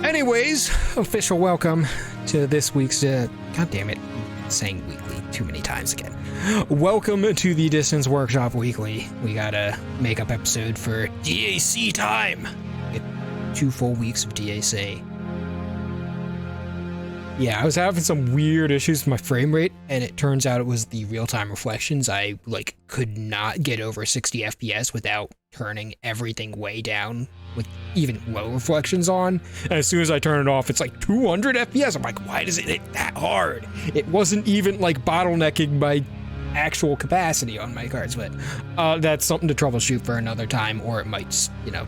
Anyways, official welcome to this week's, god damn it, saying weekly too many times again. Welcome to the Distance Workshop Weekly. We got a makeup episode for DAC time. Get 2 full weeks of DAC. Yeah, I was having some weird issues with my frame rate, and it turns out it was the real-time reflections. I, could not get over 60 FPS without turning everything way down with even low reflections on. And as soon as I turn it off, it's like 200 FPS. I'm like, why does it hit that hard? It wasn't even, bottlenecking my actual capacity on my cards, but that's something to troubleshoot for another time, or it might,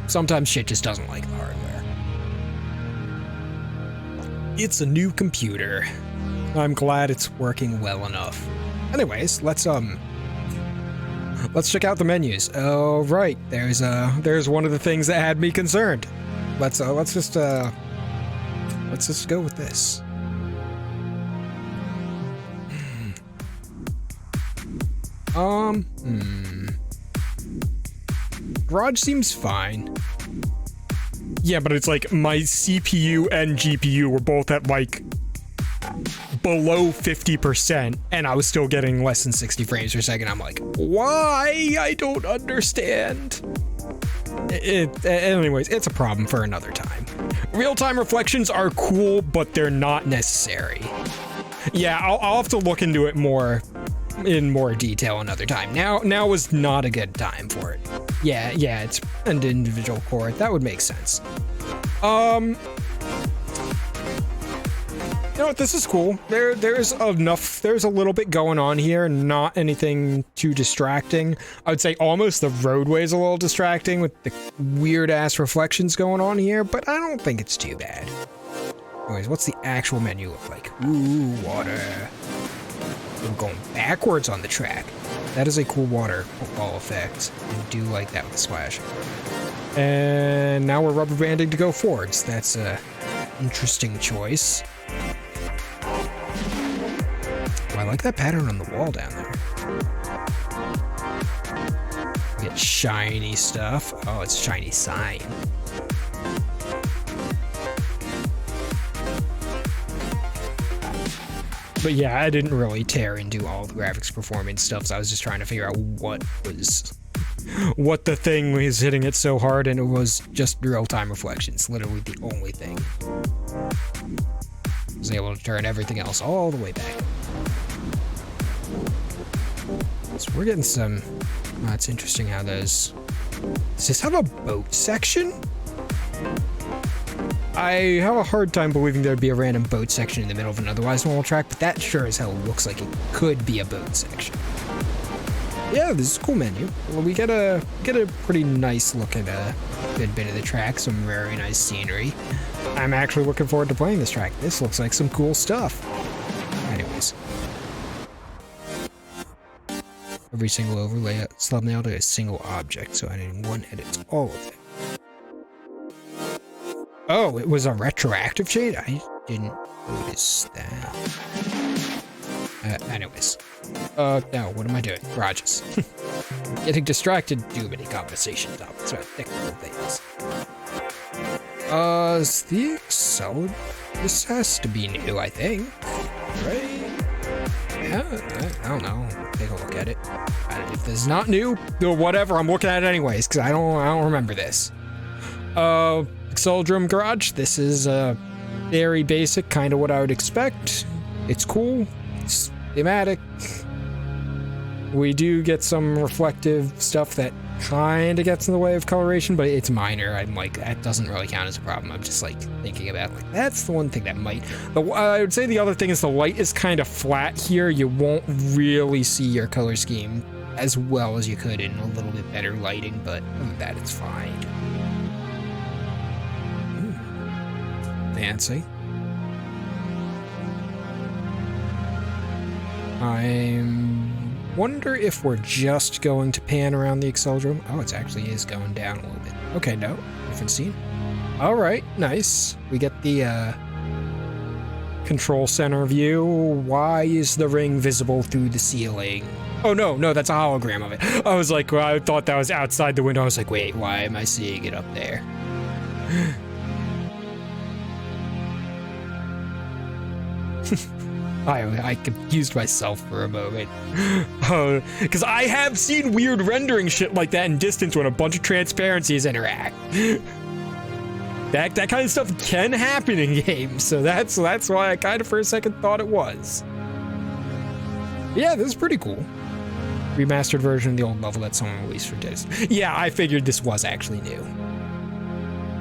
sometimes shit just doesn't like the hardware. It's a new computer. I'm glad it's working well enough. Anyways, let's check out the menus. Oh, right. There's one of the things that had me concerned. Let's just go with this. Garage seems fine. Yeah, but it's like my CPU and GPU were both at below 50%, and I was still getting less than 60 frames per second. I'm like, why? I don't understand. Anyways, it's a problem for another time. Real-time reflections are cool, but they're not necessary. Yeah, I'll have to look into it in more detail another time. Now is not a good time for it. Yeah, it's an individual core. That would make sense. You know what, this is cool. There's a little bit going on here, not anything too distracting. I would say almost the roadway's a little distracting with the weird-ass reflections going on here, but I don't think it's too bad. Anyways, what's the actual menu look like? Ooh, water. We're going backwards on the track. That is a cool waterfall effect. I do like that with the splash. And now we're rubber banding to go forwards. That's a interesting choice. Oh, I like that pattern on the wall down there. We get shiny stuff. Oh, it's shiny sign. But yeah, I didn't really tear into all the graphics performance stuff, so I was just trying to figure out what the thing was hitting it so hard, and it was just real-time reflections, literally the only thing. I was able to turn everything else all the way back. So we're getting some... Oh, it's interesting how those... Does this have a boat section? I have a hard time believing there'd be a random boat section in the middle of an otherwise normal track, but that sure as hell looks like it could be a boat section. Yeah, this is a cool menu. Well, we get a pretty nice look at a good bit of the track, some very nice scenery. I'm actually looking forward to playing this track. This looks like some cool stuff. Anyways. Every single overlay is thumbnailed to a single object, so adding one edits all of it. Oh, it was a retroactive change? I didn't notice that. Anyways. No, what am I doing? Garages. Getting distracted, too many conversations about technical things. Is the Excel? This has to be new, I think. Right? Yeah, I don't know. Take a look at it. If this is not new, or whatever, I'm looking at it anyways, because I don't remember this. Redrum Garage. This is very basic, kind of what I would expect. It's cool. It's thematic. We do get some reflective stuff that kind of gets in the way of coloration, but it's minor. I'm like, that doesn't really count as a problem. I'm just thinking about that's the one thing that might. I would say the other thing is the light is kind of flat here. You won't really see your color scheme as well as you could in a little bit better lighting, but other than that, it's fine. Fancy. I wonder if we're just going to pan around the Accelerodrome. Oh, it actually is going down a little bit. Okay, no, different scene. All right, nice. We get the control center view. Why is the ring visible through the ceiling? Oh, no, that's a hologram of it. I was like, well, I thought that was outside the window. I was like, wait, why am I seeing it up there? I confused myself for a moment. Because I have seen weird rendering shit like that in Distance when a bunch of transparencies interact. That kind of stuff can happen in games, so that's why I kind of for a second thought it was. Yeah, this is pretty cool. Remastered version of the old level that someone released for Distance. Yeah, I figured this was actually new.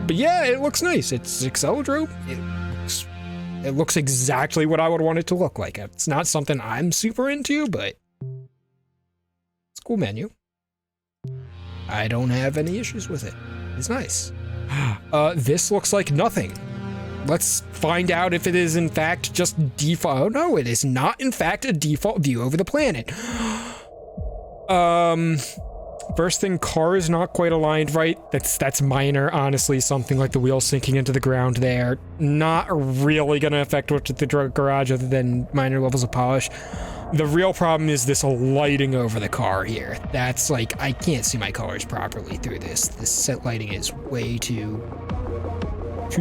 But yeah, it looks nice. It's Acceladrope. It looks exactly what I would want it to look like. It's not something I'm super into, but it's a cool menu. I don't have any issues with it. It's nice. This looks like nothing. Let's find out if it is in fact just default. Oh no, it is not in fact a default view over the planet. First thing, car is not quite aligned right. That's minor, honestly. Something like the wheel sinking into the ground there. Not really gonna affect what's at the garage other than minor levels of polish. The real problem is this lighting over the car here. That's like, I can't see my colors properly through this. This set lighting is way too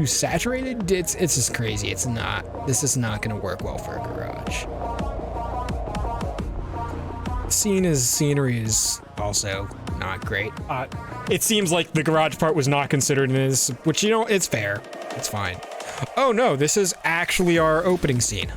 saturated. It's just crazy. This is not gonna work well for a garage. Scenery is also not great. It seems like the garage part was not considered in this, which, you know, it's fair. It's fine. Oh no, this is actually our opening scene.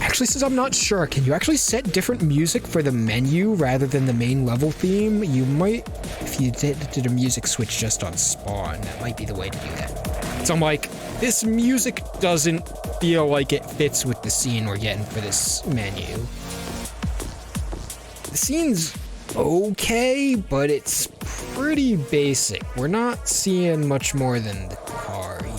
Actually, since I'm not sure, can you actually set different music for the menu rather than the main level theme? You might, if you did a music switch just on spawn, that might be the way to do that. So I'm like, this music doesn't feel like it fits with the scene we're getting for this menu. The scene's okay, but it's pretty basic. We're not seeing much more than the car here.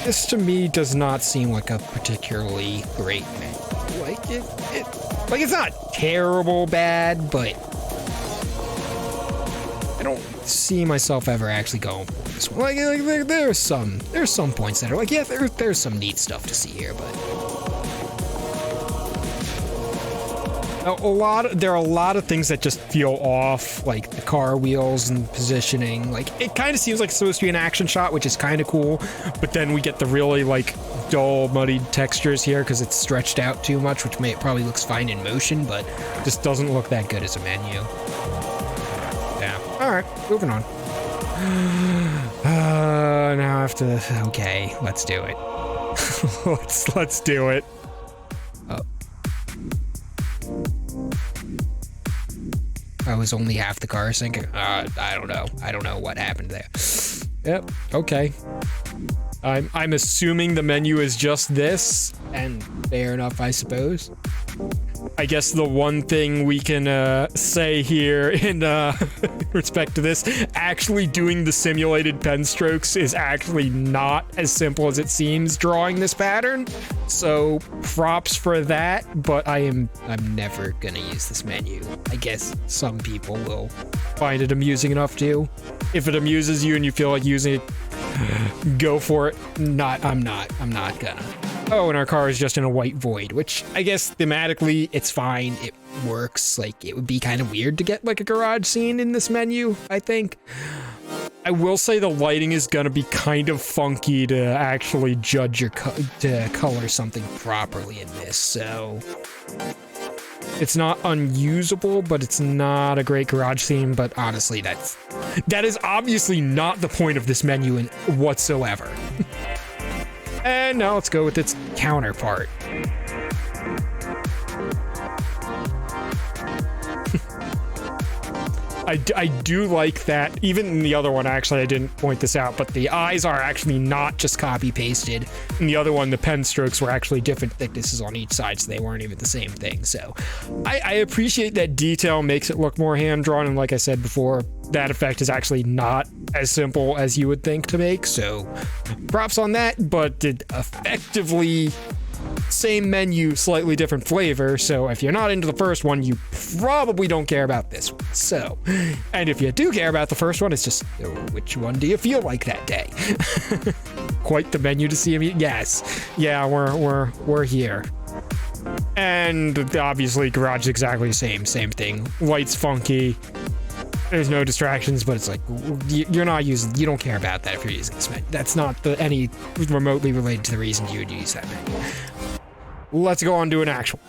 This to me does not seem like a particularly great menu. Like it's not terrible bad, but I don't see myself ever actually going for this one. Like there's some points that are like, yeah, there's some neat stuff to see here, but there are a lot of things that just feel off, like the car wheels and positioning. Like, it kind of seems like it's supposed to be an action shot, which is kind of cool, but then we get the really like dull, muddied textures here because it's stretched out too much, which probably looks fine in motion, but just doesn't look that good as a menu. Yeah. All right, moving on. Now I have to. Okay, let's do it. let's do it. I was only half the car sinking. I don't know. I don't know what happened there. Yep. Okay. I'm assuming the menu is just this, and fair enough, I suppose. I guess the one thing we can say here in respect to this, actually doing the simulated pen strokes is actually not as simple as it seems drawing this pattern. So props for that, but I'm never gonna use this menu. I guess some people will find it amusing enough to. If it amuses you and you feel like using it, go for it. I'm not gonna. Oh, and our car is just in a white void, which I guess thematically it's fine. It works. Like, it would be kind of weird to get like a garage scene in this menu, I think. I will say the lighting is gonna be kind of funky to actually judge to color something properly in this, so it's not unusable, but it's not a great garage scene. But honestly, that is obviously not the point of this menu whatsoever. And now let's go with its counterpart. I do like that. Even in the other one, actually, I didn't point this out, but the eyes are actually not just copy-pasted. In the other one, the pen strokes were actually different thicknesses on each side, so they weren't even the same thing. So I appreciate that detail, makes it look more hand-drawn, and like I said before, that effect is actually not as simple as you would think to make, so props on that, but it effectively same menu, slightly different flavor, so if you're not into the first one, you probably don't care about this one. So, and if you do care about the first one, it's just, which one do you feel like that day? Quite the menu to see him eat. Yes. Yeah, we're here. And obviously garage is exactly the same thing. Light's funky. there's no distractions, but it's like, you're not using, you don't care about that if you're using this menu. That's not any remotely related to the reason you would use that menu. Let's go on to an actual.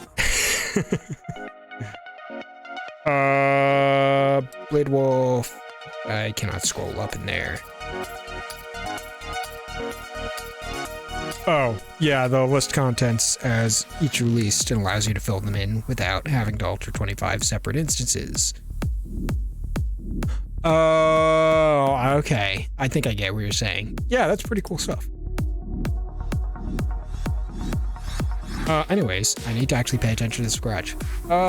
Blade Wolf. I cannot scroll up in there. Oh, yeah, the list contents as each released and allows you to fill them in without having to alter 25 separate instances. Oh, okay. I think I get what you're saying. Yeah, that's pretty cool stuff. Anyways, I need to actually pay attention to this garage.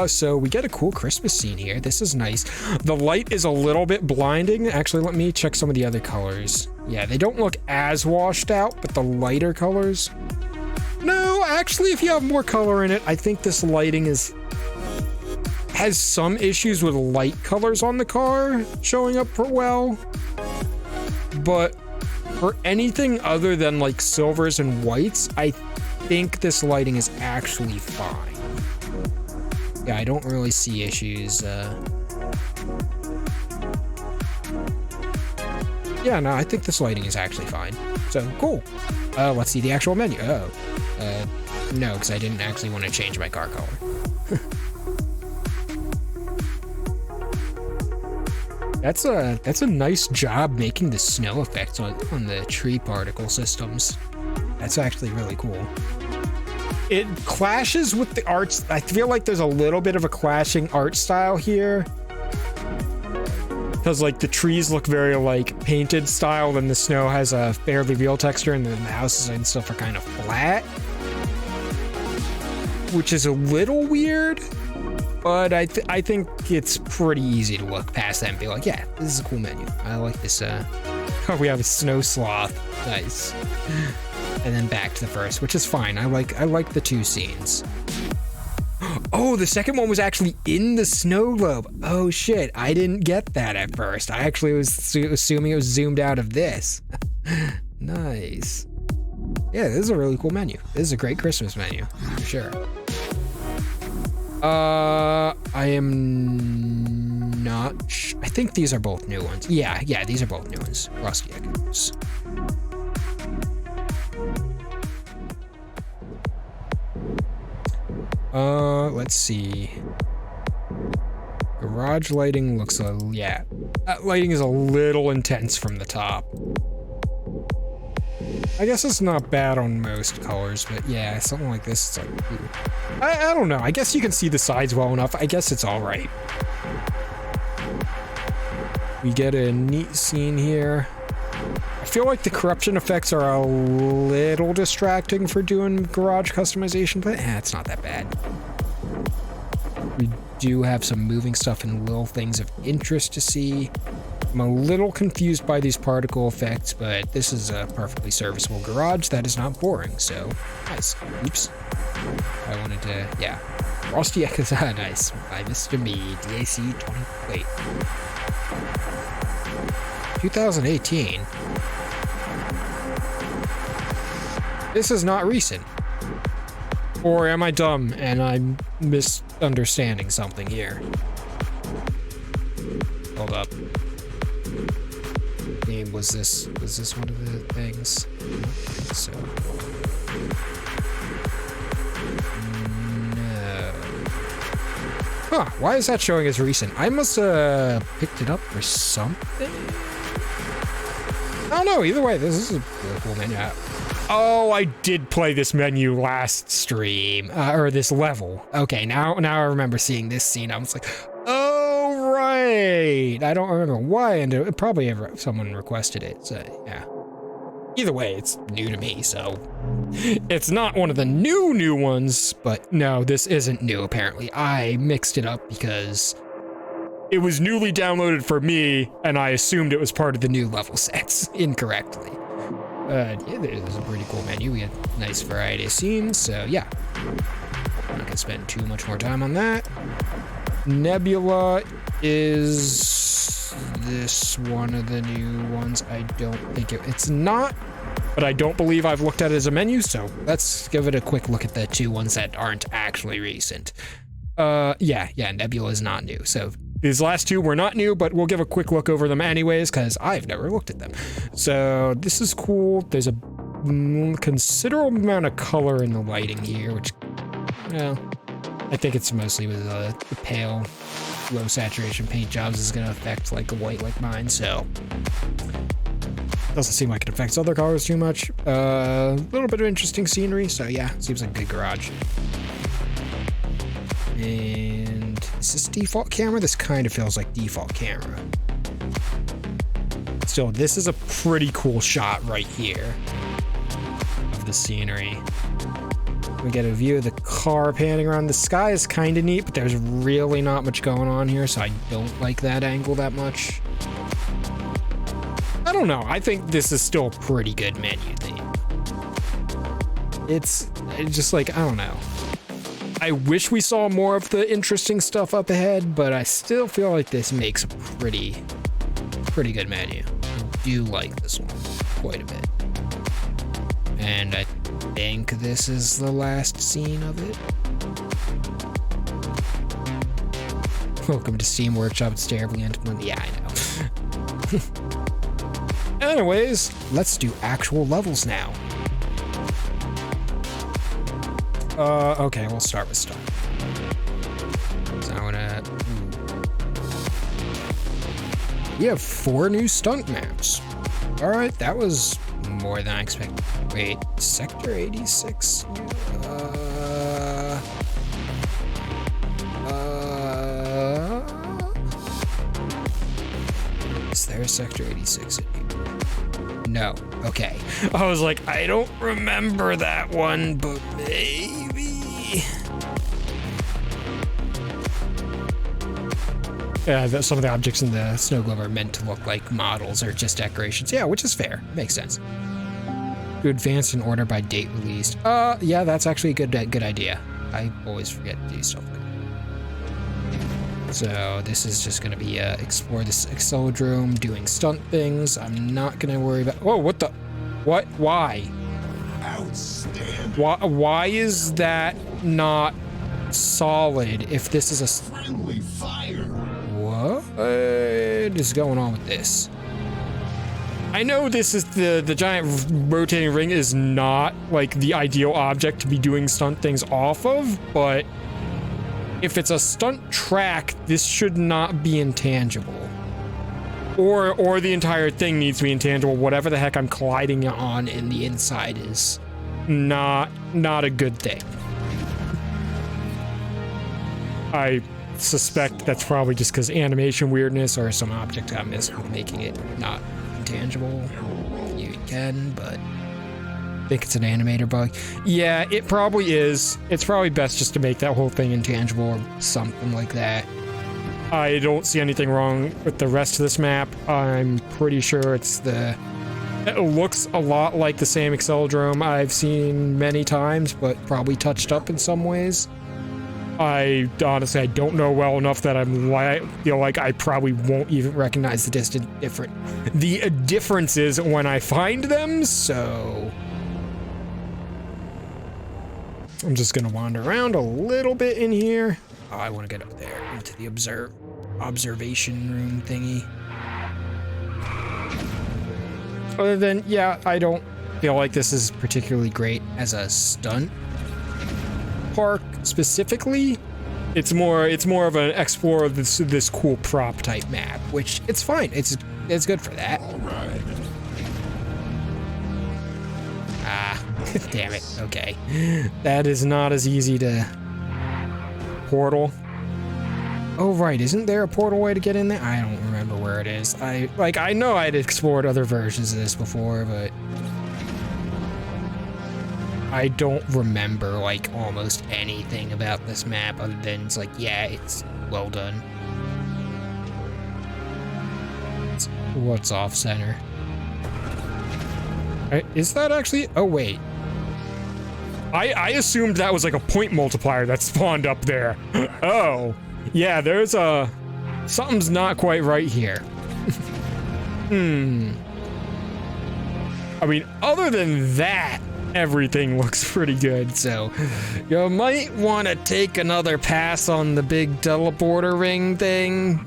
So we get a cool Christmas scene here. This is nice. The light is a little bit blinding. Actually, let me check some of the other colors. Yeah, they don't look as washed out, but the lighter colors. No, actually, if you have more color in it, I think this lighting has some issues with light colors on the car showing up for well. But for anything other than like silvers and whites, I think this lighting is actually fine. Yeah, I don't really see issues. Yeah, no, I think this lighting is actually fine. So, cool. Let's see the actual menu. Oh. No, because I didn't actually want to change my car color. That's a nice job making the snow effects on the tree particle systems. That's actually really cool. It clashes with the arts. I feel like there's a little bit of a clashing art style here. Because like the trees look very like painted style, and the snow has a fairly real texture, and then the houses and stuff are kind of flat. Which is a little weird, but I think it's pretty easy to look past that and be like, yeah, this is a cool menu. I like this, oh, we have a snow sloth. Nice. And then back to the first, which is fine. I like the two scenes. Oh, the second one was actually in the snow globe. Oh shit, I didn't get that at first. I actually was assuming it was zoomed out of this. Nice. Yeah, this is a really cool menu. This is a great Christmas menu, for sure. I am not I think these are both new ones. Yeah, these are both new ones. Rusty Echoes. Let's see. Garage lighting looks yeah. That lighting is a little intense from the top. I guess it's not bad on most colors, but yeah, something like this, it's like, ooh. I don't know. I guess you can see the sides well enough. I guess it's all right. We get a neat scene here. I feel like the corruption effects are a little distracting for doing garage customization, but it's not that bad. We do have some moving stuff and little things of interest to see. I'm a little confused by these particle effects, but this is a perfectly serviceable garage that is not boring, so nice. Oops. I wanted to, yeah. Rusty Echoes, nice. By Mr. Me, DAC 20, wait. 2018. This is not recent. Or am I dumb and I'm misunderstanding something here? Hold up. Was this one of the things? I don't think so. No. Huh, why is that showing as recent? I must have picked it up for something? I don't know, either way, this is a really cool menu. Oh, I did play this menu last stream, or this level. Okay, now I remember seeing this scene. I was like, oh, right. I don't remember why, and probably someone requested it, so yeah. Either way, it's new to me, so it's not one of the new ones, but no, this isn't new, apparently. I mixed it up because it was newly downloaded for me, and I assumed it was part of the new level sets incorrectly. Yeah, there's a pretty cool menu. We had a nice variety of scenes, so yeah. I'm not gonna spend too much more time on that. Nebula is this one of the new ones. I don't think it's not, but I don't believe I've looked at it as a menu, so let's give it a quick look at the two ones that aren't actually recent. Yeah, Nebula is not new, so These last two were not new, but we'll give a quick look over them anyways, because I've never looked at them. So this is cool. There's a considerable amount of color in the lighting here, which, well, I think it's mostly with the pale, low saturation paint jobs is going to affect like a white like mine, so doesn't seem like it affects other colors too much. A little bit of interesting scenery, so yeah, seems like a good garage. And is this default camera? This kind of feels like default camera. Still, this is a pretty cool shot right here of the scenery. We get a view of the car panning around. The sky is kind of neat, but there's really not much going on here, so I don't like that angle that much. I don't know. I think this is still a pretty good menu theme. It's just like, I don't know. I wish we saw more of the interesting stuff up ahead, but I still feel like this makes a pretty good menu. I do like this one quite a bit. And I think this is the last scene of it. Welcome to Steam Workshop. It's terribly intimate. Yeah, I know. Anyways, let's do actual levels now. Okay, we'll start with stunt. So I'm gonna... We have 4 new stunt maps. Alright, that was more than I expected. Wait, Sector 86? Is there a Sector 86 in here? No. Okay. I was like, I don't remember that one, but maybe. Yeah, some of the objects in the snow globe are meant to look like models or just decorations. Yeah, which is fair. Makes sense. To advance in order by date released. Yeah, that's actually a good idea. I always forget to do stuff like that. So this is just going to be explore this Accelerodrome, doing stunt things. I'm not going to worry about... Whoa, what the... What? Why? Outstanding. Why is that not solid if this is a... Friendly fire. What is going on with this? I know this is the giant rotating ring is not like the ideal object to be doing stunt things off of, but if it's a stunt track, this should not be intangible. Or the entire thing needs to be intangible. Whatever the heck I'm colliding on in the inside is not a good thing. I suspect that's probably just because animation weirdness or some object got missed, making it not intangible. You can, but I think it's an animator bug. Yeah, it probably is. It's probably best just to make that whole thing intangible or something like that. I don't see anything wrong with the rest of this map. I'm pretty sure it looks a lot like the same Accelerodrome I've seen many times, but probably touched up in some ways. I honestly, I don't know well enough that I feel like I probably won't even recognize the differences when I find them, so I'm just gonna wander around a little bit in here. Oh, I want to get up there into the observation room thingy. Other than, yeah, I don't feel like this is particularly great as a stunt park specifically. It's more of an explore of this cool prop type map, which it's fine. It's good for that. All right. Ah, damn it. Okay, that is not as easy to portal. Oh right, isn't there a portal way to get in there? I don't remember where it is. I know I'd explored other versions of this before, but I don't remember like almost anything about this map other than it's like, yeah, it's well done. What's off center? Is that actually? Oh wait. I assumed that was like a point multiplier that spawned up there. Oh, yeah, there's something's not quite right here. I mean, other than that, everything looks pretty good, so you might want to take another pass on the big teleporter ring thing.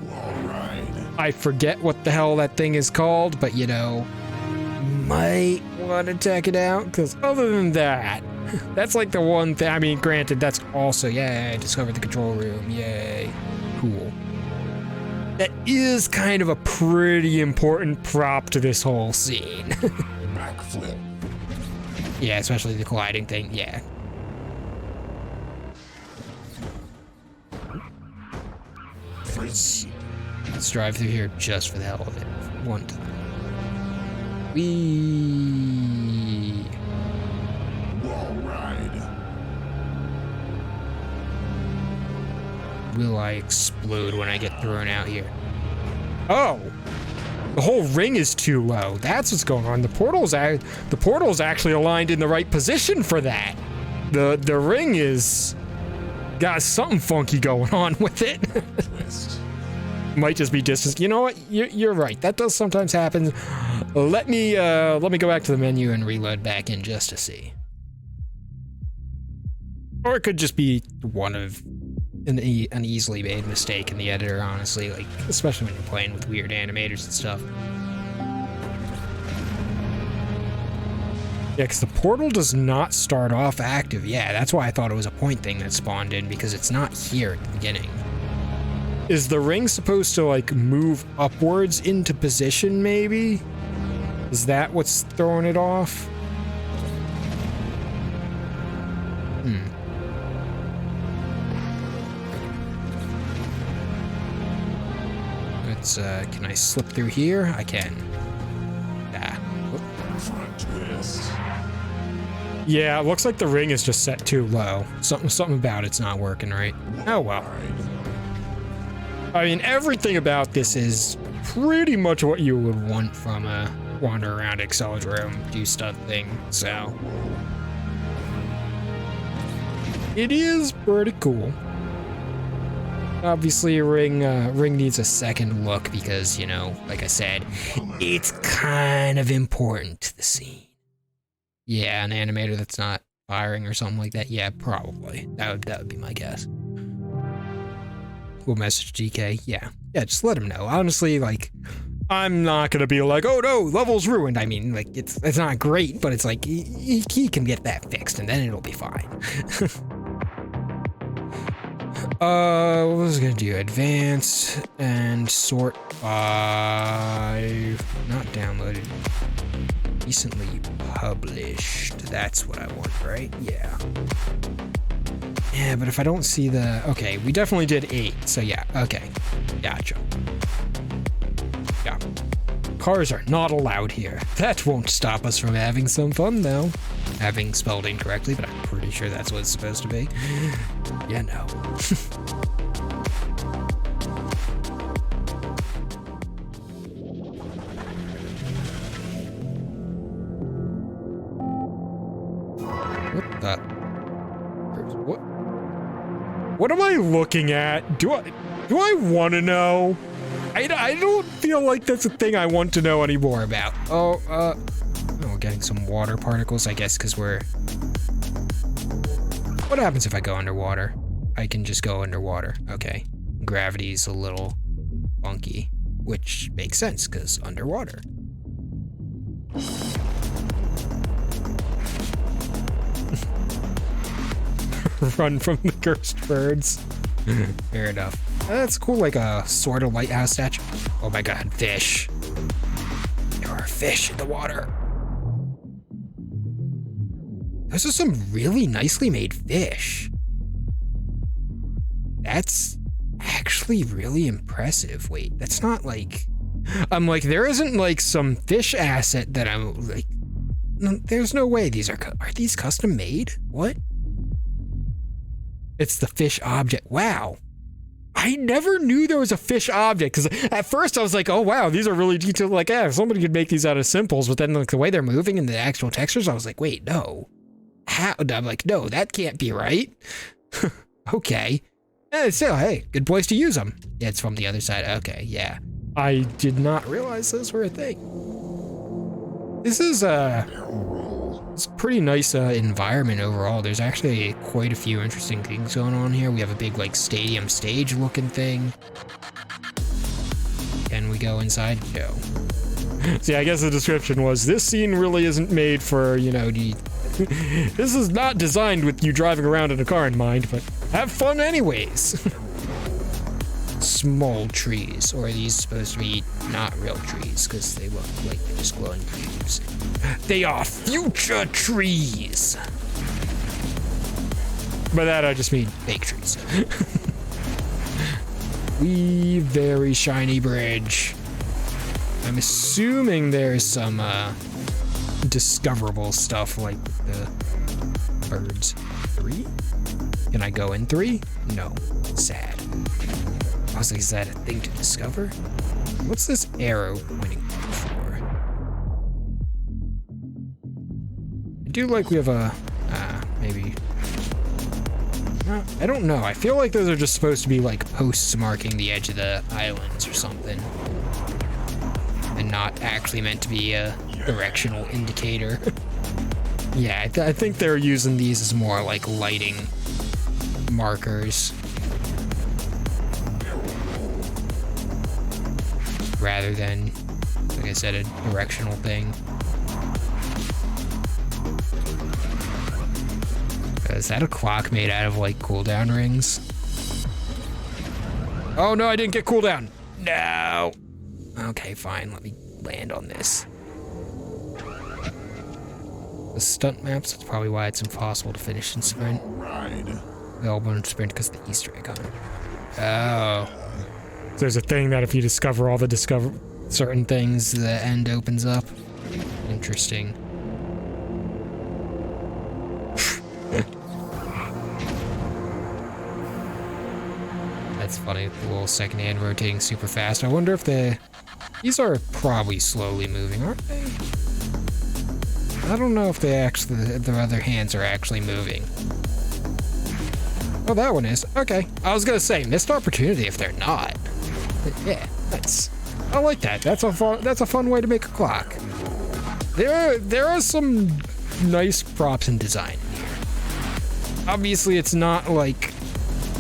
I forget what the hell that thing is called, but you know, might want to check it out, because other than that, that's like the one thing. I mean, granted, that's also, yay, I discovered the control room, yay, cool. That is kind of a pretty important prop to this whole scene. Backflip. Yeah, especially the colliding thing, yeah. Let's drive through here just for the hell of it. One time. Whee! Wall ride. Will I explode when I get thrown out here? Oh! The whole ring is too low. That's what's going on. The portal's actually aligned in the right position for that. The ring is got something funky going on with it. Twist. Might just be distance. You know what? You're right. That does sometimes happen. Let me go back to the menu and reload back in just to see. Or it could just be one of an easily made mistake in the editor, honestly, like, especially when you're playing with weird animators and stuff. Yeah, because the portal does not start off active. Yeah, that's why I thought it was a point thing that spawned in, because it's not here at the beginning. Is the ring supposed to, like, move upwards into position, maybe? Is that what's throwing it off? Can I slip through here? I can. Front twist. Yeah, it looks like the ring is just set too low. Something about it's not working right. Oh well. I mean, everything about this is pretty much what you would want from a wander around Accelerome, do stuff thing, so. It is pretty cool. Obviously, ring needs a second look because, you know, like I said, it's kind of important to the scene. Yeah, an animator that's not firing or something like that. Yeah, probably. That would be my guess. Cool message, DK. Yeah, just let him know. Honestly, like, I'm not gonna be like, oh no, level's ruined. I mean, like, it's not great, but it's like he can get that fixed, and then it'll be fine. What was I gonna do? Advanced and sort by not downloaded, recently published. That's what I want, right? Yeah. Yeah, but if I don't see the, okay, we definitely did 8. So yeah, okay, gotcha. Yeah. Cars are not allowed here. That won't stop us from having some fun, though. Having spelled incorrectly, but I'm pretty sure that's what it's supposed to be. Yeah, no. What the? What am I looking at? Do I want to know? I don't feel like that's a thing I want to know anymore about. Oh, we're getting some water particles, I guess, because we're... What happens if I go underwater? I can just go underwater. Okay. Gravity's a little funky, which makes sense, because underwater. Run from the cursed birds. Fair enough. That's cool, like a sort of lighthouse statue. Oh my god, fish. There are fish in the water. Those are some really nicely made fish. That's actually really impressive. Wait, that's not like... I'm like, there isn't like some fish asset that I'm like... No, there's no way these are these custom made? What? It's the fish object. Wow. I never knew there was a fish object, because at first I was like, oh wow, these are really detailed. Like, yeah, somebody could make these out of simples, but then like the way they're moving and the actual textures, I was like, wait, no. How? I'm like, no, that can't be right. Okay. And still, hey, good place to use them. Yeah, it's from the other side. Okay, yeah. I did not realize those were a thing. This is It's a pretty nice environment overall. There's actually quite a few interesting things going on here. We have a big like stadium stage looking thing. Can we go inside? No. See, I guess the description was, this scene really isn't made for, you know, this is not designed with you driving around in a car in mind, but have fun anyways. Small trees, or are these supposed to be not real trees because they look like just glowing leaves? They are future trees. By that I just mean fake trees. Wee, very shiny bridge. I'm assuming there's some discoverable stuff like the birds. 3? Can I go in 3? No. Sad. I was like, is that a thing to discover? What's this arrow pointing for? I do like we have a, maybe. I don't know. I feel like those are just supposed to be like posts marking the edge of the islands or something. And not actually meant to be a directional indicator. Yeah, I think they're using these as more like lighting markers. Rather than, like I said, a directional thing. Is that a clock made out of like cooldown rings? Oh no, I didn't get cooldown. No. Okay, fine. Let me land on this. The stunt maps, that's probably why it's impossible to finish in sprint. Available in sprint because of the Easter egg on it. Oh. There's a thing that if you discover all the certain things, the end opens up. Interesting. That's funny, the little second hand rotating super fast. I wonder if these are probably slowly moving, aren't they? I don't know if they actually, the other hands are actually moving. Oh, that one is. Okay. I was gonna say, missed opportunity if they're not. But yeah, nice. I like that. That's a fun way to make a clock. There are some nice props and design in here. Obviously, it's not like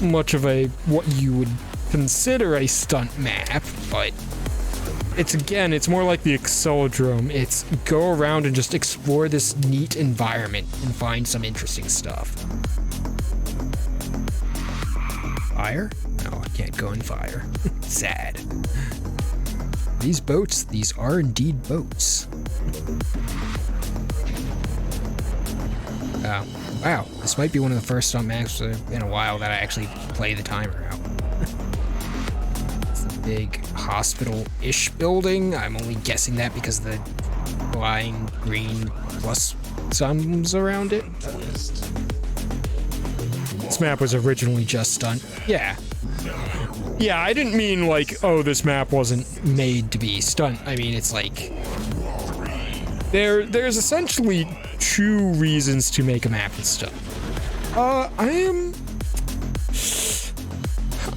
much of a what you would consider a stunt map, but it's more like the Accelerome. It's go around and just explore this neat environment and find some interesting stuff. Fire? No, I can't go in fire. Sad. These boats, these are indeed boats. Wow, this might be one of the first stunt maps in a while that I actually play the timer out. It's a big hospital-ish building. I'm only guessing that because of the flying green plus sums around it. This map was originally just stunt. Yeah. Yeah, I didn't mean like, oh, this map wasn't made to be stunt. I mean, it's like there's essentially 2 reasons to make a map with stunt.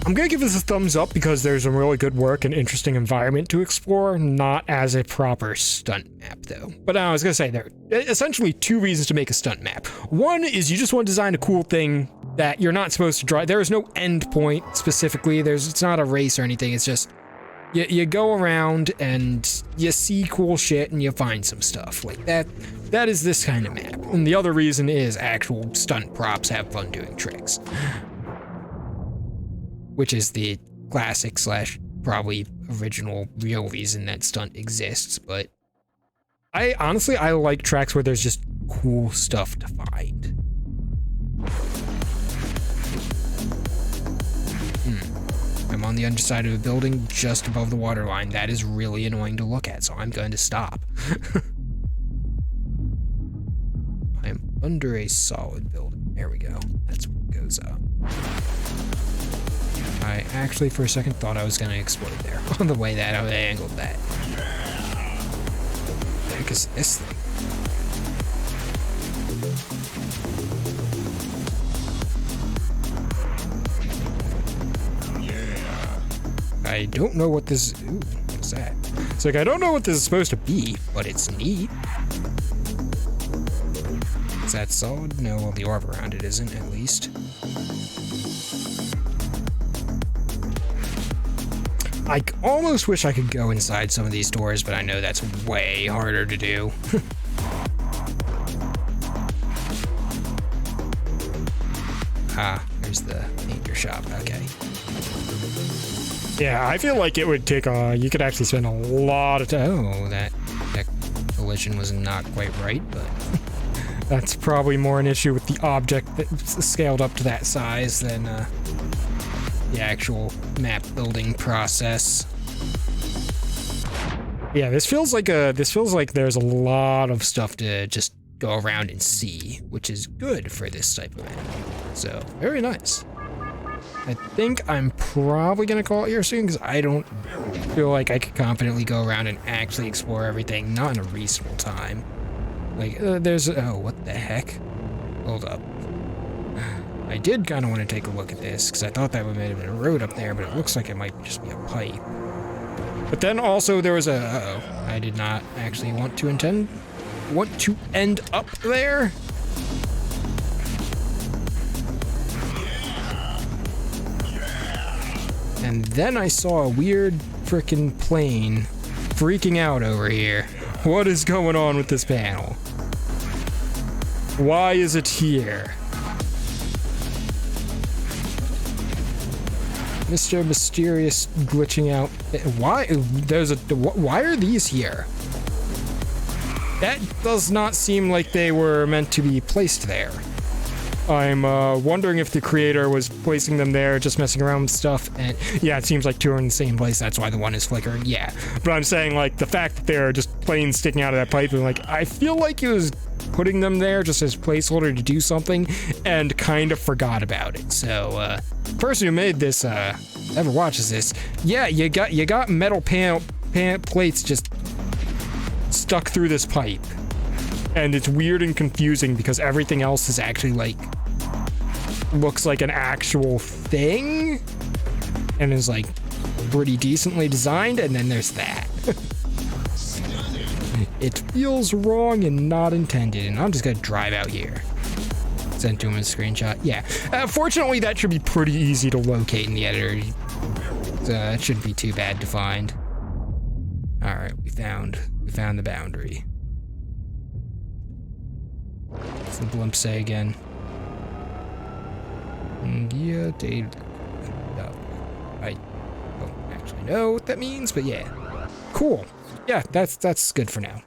I'm gonna give this a thumbs up because there's some really good work and interesting environment to explore, not as a proper stunt map though. But I was gonna say there are essentially 2 reasons to make a stunt map. One is you just want to design a cool thing that you're not supposed to drive. There is no end point specifically. It's not a race or anything. It's just you go around and you see cool shit and you find some stuff like that. That is this kind of map. And the other reason is actual stunt props have fun doing tricks, which is the classic / probably original real reason that stunt exists. But I honestly like tracks where there's just cool stuff to find. I'm on the underside of a building just above the waterline. That is really annoying to look at, so I'm going to stop. I'm under a solid building. There we go. That's what goes up. I actually, for a second, thought I was going to explode there on the way that I angled that. What the heck is this thing? I don't know what this is. Ooh, what's that? It's like, I don't know what this is supposed to be, but it's neat. that solid? No, well, the orb around it isn't, at least. I almost wish I could go inside some of these doors, but I know that's way harder to do. There's the painter shop. Okay. Yeah, I feel like it would take you could actually spend a lot of time. Oh, that collision was not quite right, but that's probably more an issue with the object that's scaled up to that size than the actual map building process. Yeah, this feels like there's a lot of stuff to just go around and see, which is good for this type of map. So, very nice. I think I'm probably gonna call it here soon because I don't feel like I could confidently go around and actually explore everything, not in a reasonable time. Like, oh, what the heck? Hold up. I did kind of want to take a look at this because I thought that might have been a road up there, but it looks like it might just be a pipe. But then also there was I did not actually want to end up there. And then I saw a weird frickin' plane freaking out over here. What is going on with this panel? Why is it here? Mr. Mysterious glitching out. Why are these here? That does not seem like they were meant to be placed there. I'm wondering if the creator was placing them there, just messing around with stuff, and yeah, it seems like two are in the same place, that's why the one is flickering, yeah. But I'm saying, like, the fact that they're just planes sticking out of that pipe, and like, I feel like he was putting them there just as placeholder to do something, and kind of forgot about it. So, person who made this, ever watches this, yeah, you got metal plates just stuck through this pipe. And it's weird and confusing because everything else is actually like looks like an actual thing and is like pretty decently designed, and then there's that. It feels wrong and not intended, and I'm just gonna drive out here. Send to him a screenshot. Yeah. Fortunately, that should be pretty easy to locate in the editor. It shouldn't be too bad to find. All right, we found the boundary. What's the blimp say again? Yeah, I don't actually know what that means, but yeah. Cool. Yeah, that's good for now.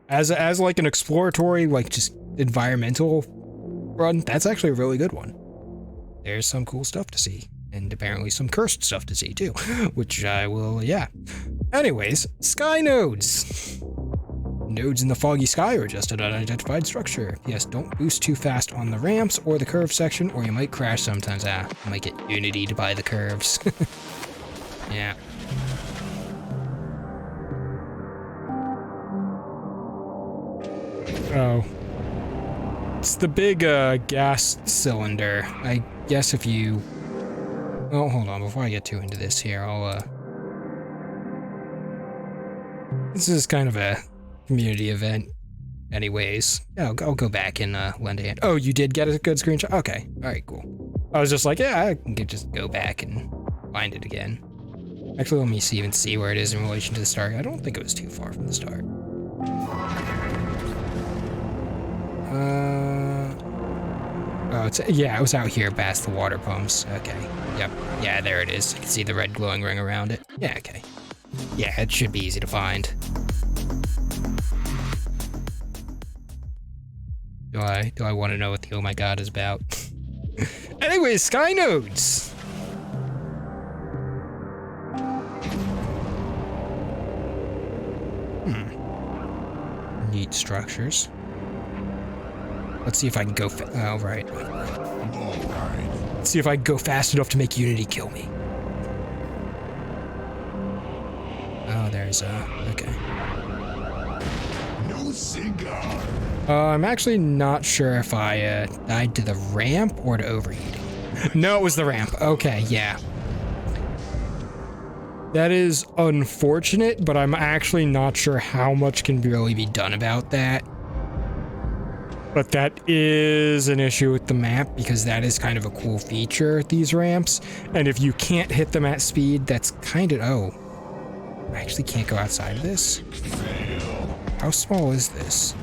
As like an exploratory, like just environmental run, that's actually a really good one. There's some cool stuff to see, and apparently some cursed stuff to see too, which I will, yeah. Anyways, sky nodes. Nodes in the foggy sky are just an unidentified structure. Yes, don't boost too fast on the ramps or the curve section, or you might crash sometimes. You might get unitied by the curves. Yeah. Oh. It's the big gas cylinder. I guess if you... Oh, hold on. Before I get too into this here, This is kind of a community event anyways. Yeah, I'll go back and lend a hand. Oh, you did get a good screenshot? Okay. Alright, cool. I was just like, yeah, I can just go back and find it again. Actually, let me see where it is in relation to the start. I don't think it was too far from the start. Oh, it was out here past the water pumps. Okay. Yep. Yeah, there it is. You can see the red glowing ring around it. Yeah, okay. Yeah, it should be easy to find. Do I want to know what the oh my god is about? Anyways, sky nodes! Neat structures. Let's see if I can go oh, right. Let's see if I can go fast enough to make Unity kill me. Oh, there's okay. No cigar. I'm actually not sure if I died to the ramp or to overheating. No, it was the ramp. Okay, yeah. That is unfortunate, but I'm actually not sure how much can really be done about that. But that is an issue with the map because that is kind of a cool feature, these ramps. And if you can't hit them at speed, that's kind of... Oh, I actually can't go outside of this? How small is this?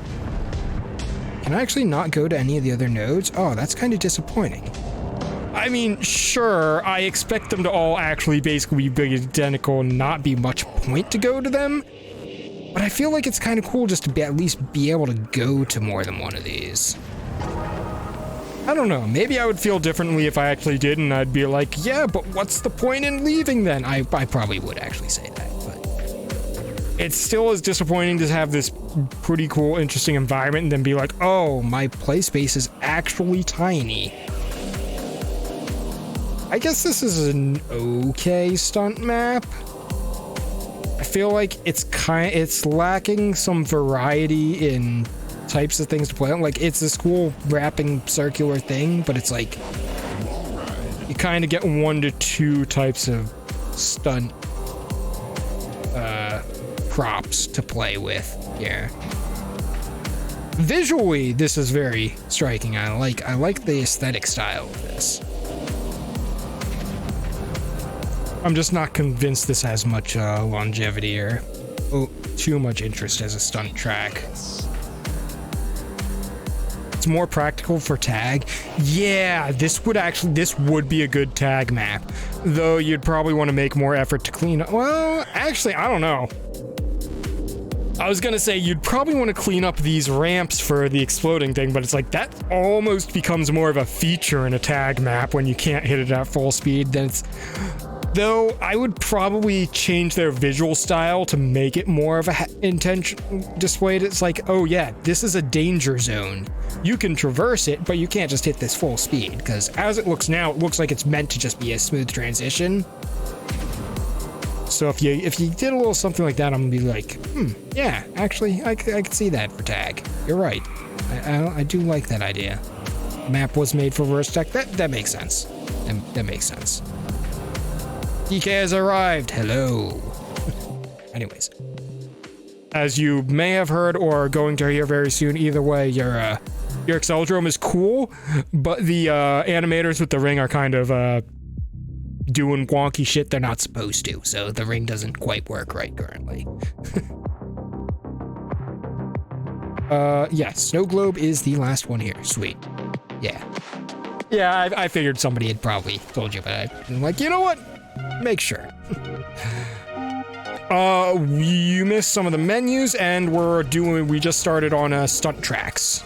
Can I actually not go to any of the other nodes? Oh, that's kind of disappointing. I mean, sure, I expect them to all actually basically be identical and not be much point to go to them. But I feel like it's kind of cool just to at least be able to go to more than one of these. I don't know, maybe I would feel differently if I actually did and I'd be like, yeah, but what's the point in leaving then? I probably would actually say that, but it still is disappointing to have this pretty cool, interesting environment and then be like, oh, my play space is actually tiny. I guess this is an okay stunt map. I feel like it's lacking some variety in types of things to play on. Like, it's this cool wrapping circular thing, but it's like you kind of get 1 to 2 types of stunt props to play with here. Visually, this is very striking. I like the aesthetic style of this. I'm just not convinced this has much longevity or too much interest as a stunt track. It's more practical for tag. Yeah, this would be a good tag map. Though you'd probably want to make more effort to clean up. Well, actually, I don't know. I was gonna say you'd probably want to clean up these ramps for the exploding thing, but it's like that almost becomes more of a feature in a tag map when you can't hit it at full speed. Then it's... Though I would probably change their visual style to make it more of a intention displayed. It's like, oh yeah, this is a danger zone. You can traverse it, but you can't just hit this full speed, because as it looks now, it looks like it's meant to just be a smooth transition. So if you did a little something like that, I'm gonna be like, yeah, actually, I could see that for tag. You're right. I do like that idea. Map was made for reverse tech. That makes sense. That makes sense. DK has arrived. Hello. Anyways, as you may have heard or are going to hear very soon, either way, your Exceldrome is cool, but the animators with the ring are kind of doing wonky shit they're not supposed to, so the ring doesn't quite work right currently. Yeah, Snow Globe is the last one here. Sweet. Yeah, I figured somebody had probably told you, but I'm like, you know what? Make sure. You missed some of the menus, and we just started on stunt tracks.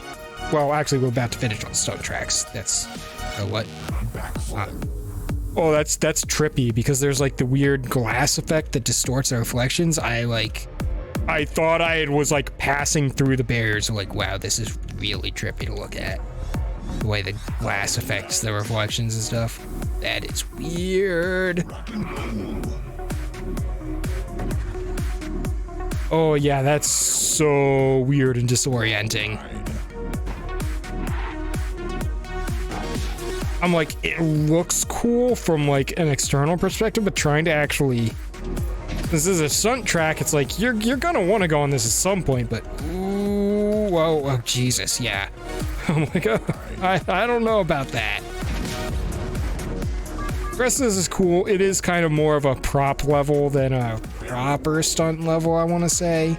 Well, actually, we're about to finish on stunt tracks. That's what? Oh, that's trippy because there's like the weird glass effect that distorts the reflections. I thought I was like passing through the barriers. Like, wow, this is really trippy to look at. The way the glass affects the reflections and stuff. That is weird. Oh yeah, that's so weird and disorienting. I'm like, it looks cool from like an external perspective, but trying to actually... This is a stunt track, it's like, you're gonna want to go on this at some point, but... Ooh, whoa, oh Jesus, yeah. I'm like, oh, I don't know about that. The rest of this is cool. It is kind of more of a prop level than a proper stunt level, I want to say.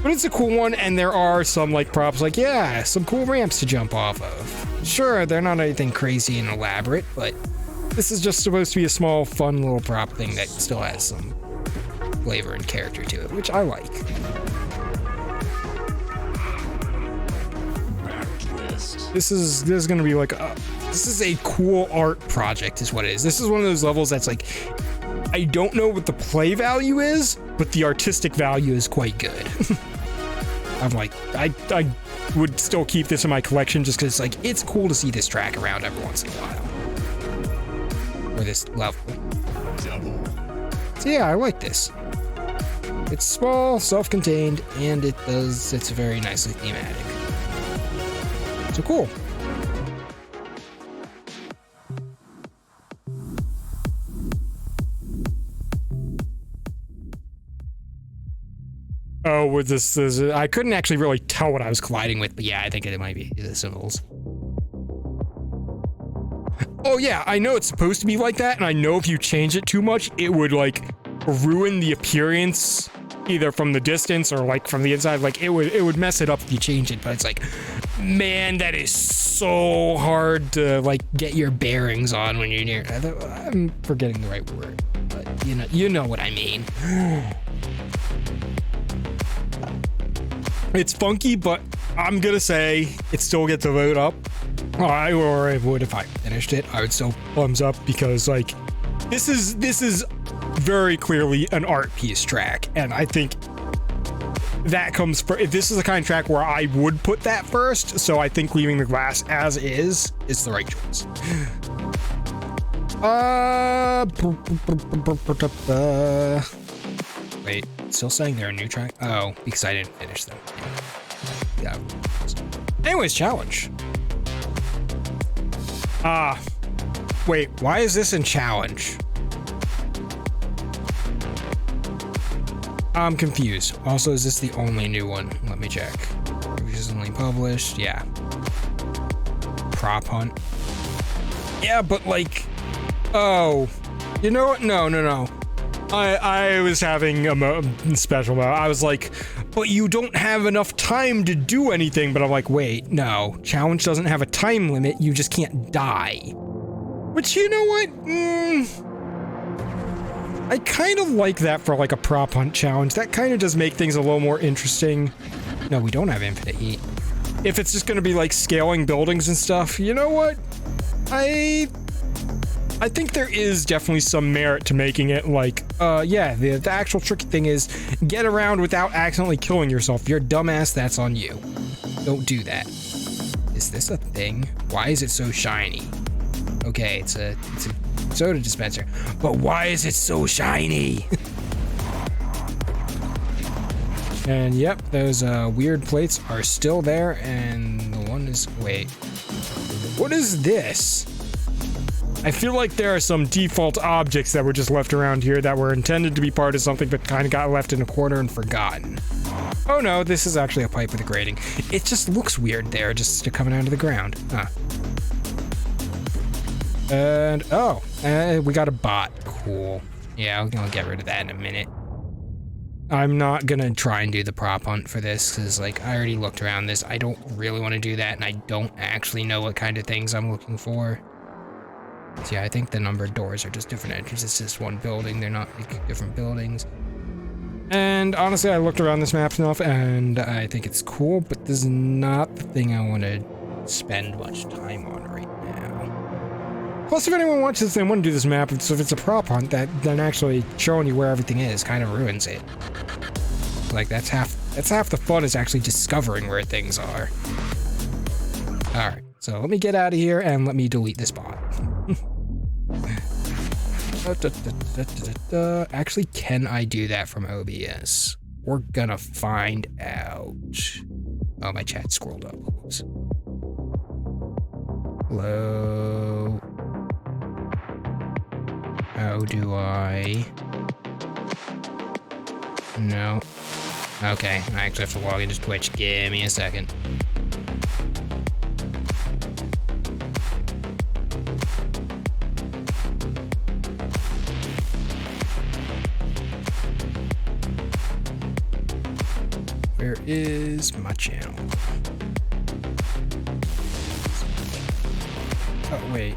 But it's a cool one, and there are some like props, like, yeah, some cool ramps to jump off of. Sure, they're not anything crazy and elaborate, but this is just supposed to be a small, fun little prop thing that still has some flavor and character to it, which I like. This is gonna be like this is a cool art project is what it is. This is one of those levels that's like, I don't know what the play value is, but the artistic value is quite good. I'm like, I would still keep this in my collection just because like it's cool to see this track around every once in a while. Or this level. So yeah, I like this. It's small, self-contained, and it's very nicely thematic. So cool. Oh, with this, I couldn't actually really tell what I was colliding with, but yeah, I think it might be the civils. Oh yeah, I know it's supposed to be like that, and I know if you change it too much, it would like ruin the appearance, either from the distance or like from the inside. Like it would mess it up if you change it. But it's like, man, that is so hard to like get your bearings on when you're near. I'm forgetting the right word, but you know what I mean. It's funky, but I'm gonna say it still gets a vote up. I would if I finished it. I would still thumbs up because like this is very clearly an art piece track, and I think that comes for if this is the kind of track where I would put that first. So I think leaving the glass as is the right choice. Wait, still saying they're a new track? Oh, because I didn't finish them. Yeah. Anyways, challenge. Wait, why is this in challenge? I'm confused. Also, is this the only new one? Let me check. Recently published, yeah. Prop hunt. Yeah, but like, oh, you know what? No. I was having a special mode. I was like, but you don't have enough time to do anything. But I'm like, wait, no. Challenge doesn't have a time limit. You just can't die. Which, you know what? I kind of like that for like a prop hunt challenge. That kind of does make things a little more interesting. No, we don't have infinite heat. If it's just going to be like scaling buildings and stuff, you know what? I think there is definitely some merit to making it like, yeah, the actual tricky thing is get around without accidentally killing yourself. If you're a dumbass, that's on you. Don't do that. Is this a thing? Why is it so shiny? Okay, it's a soda dispenser, but why is it so shiny? And yep, those weird plates are still there, and the one is, wait, what is this? I feel like there are some default objects that were just left around here that were intended to be part of something but kind of got left in a corner and forgotten. Oh no, this is actually a pipe with a grating. It just looks weird there, just coming out of the ground. Huh. And, oh, we got a bot. Cool. Yeah, I'm gonna get rid of that in a minute. I'm not gonna try and do the prop hunt for this, because, like, I already looked around this. I don't really want to do that, and I don't actually know what kind of things I'm looking for. So yeah, I think the numbered doors are just different entries. It's just one building. They're not, like, different buildings. And, honestly, I looked around this map enough, and I think it's cool, but this is not the thing I want to spend much time on right now. Plus, if anyone watches this and want to do this map, if it's a prop hunt, that then actually showing you where everything is kind of ruins it. Like, that's half the fun, is actually discovering where things are. Alright, so let me get out of here and let me delete this bot. Actually, can I do that from OBS? We're gonna find out. Oh, my chat scrolled up. Oops. Hello. How do I? No. Okay, I actually have to log into Twitch. Give me a second. Where is my channel? Oh, wait.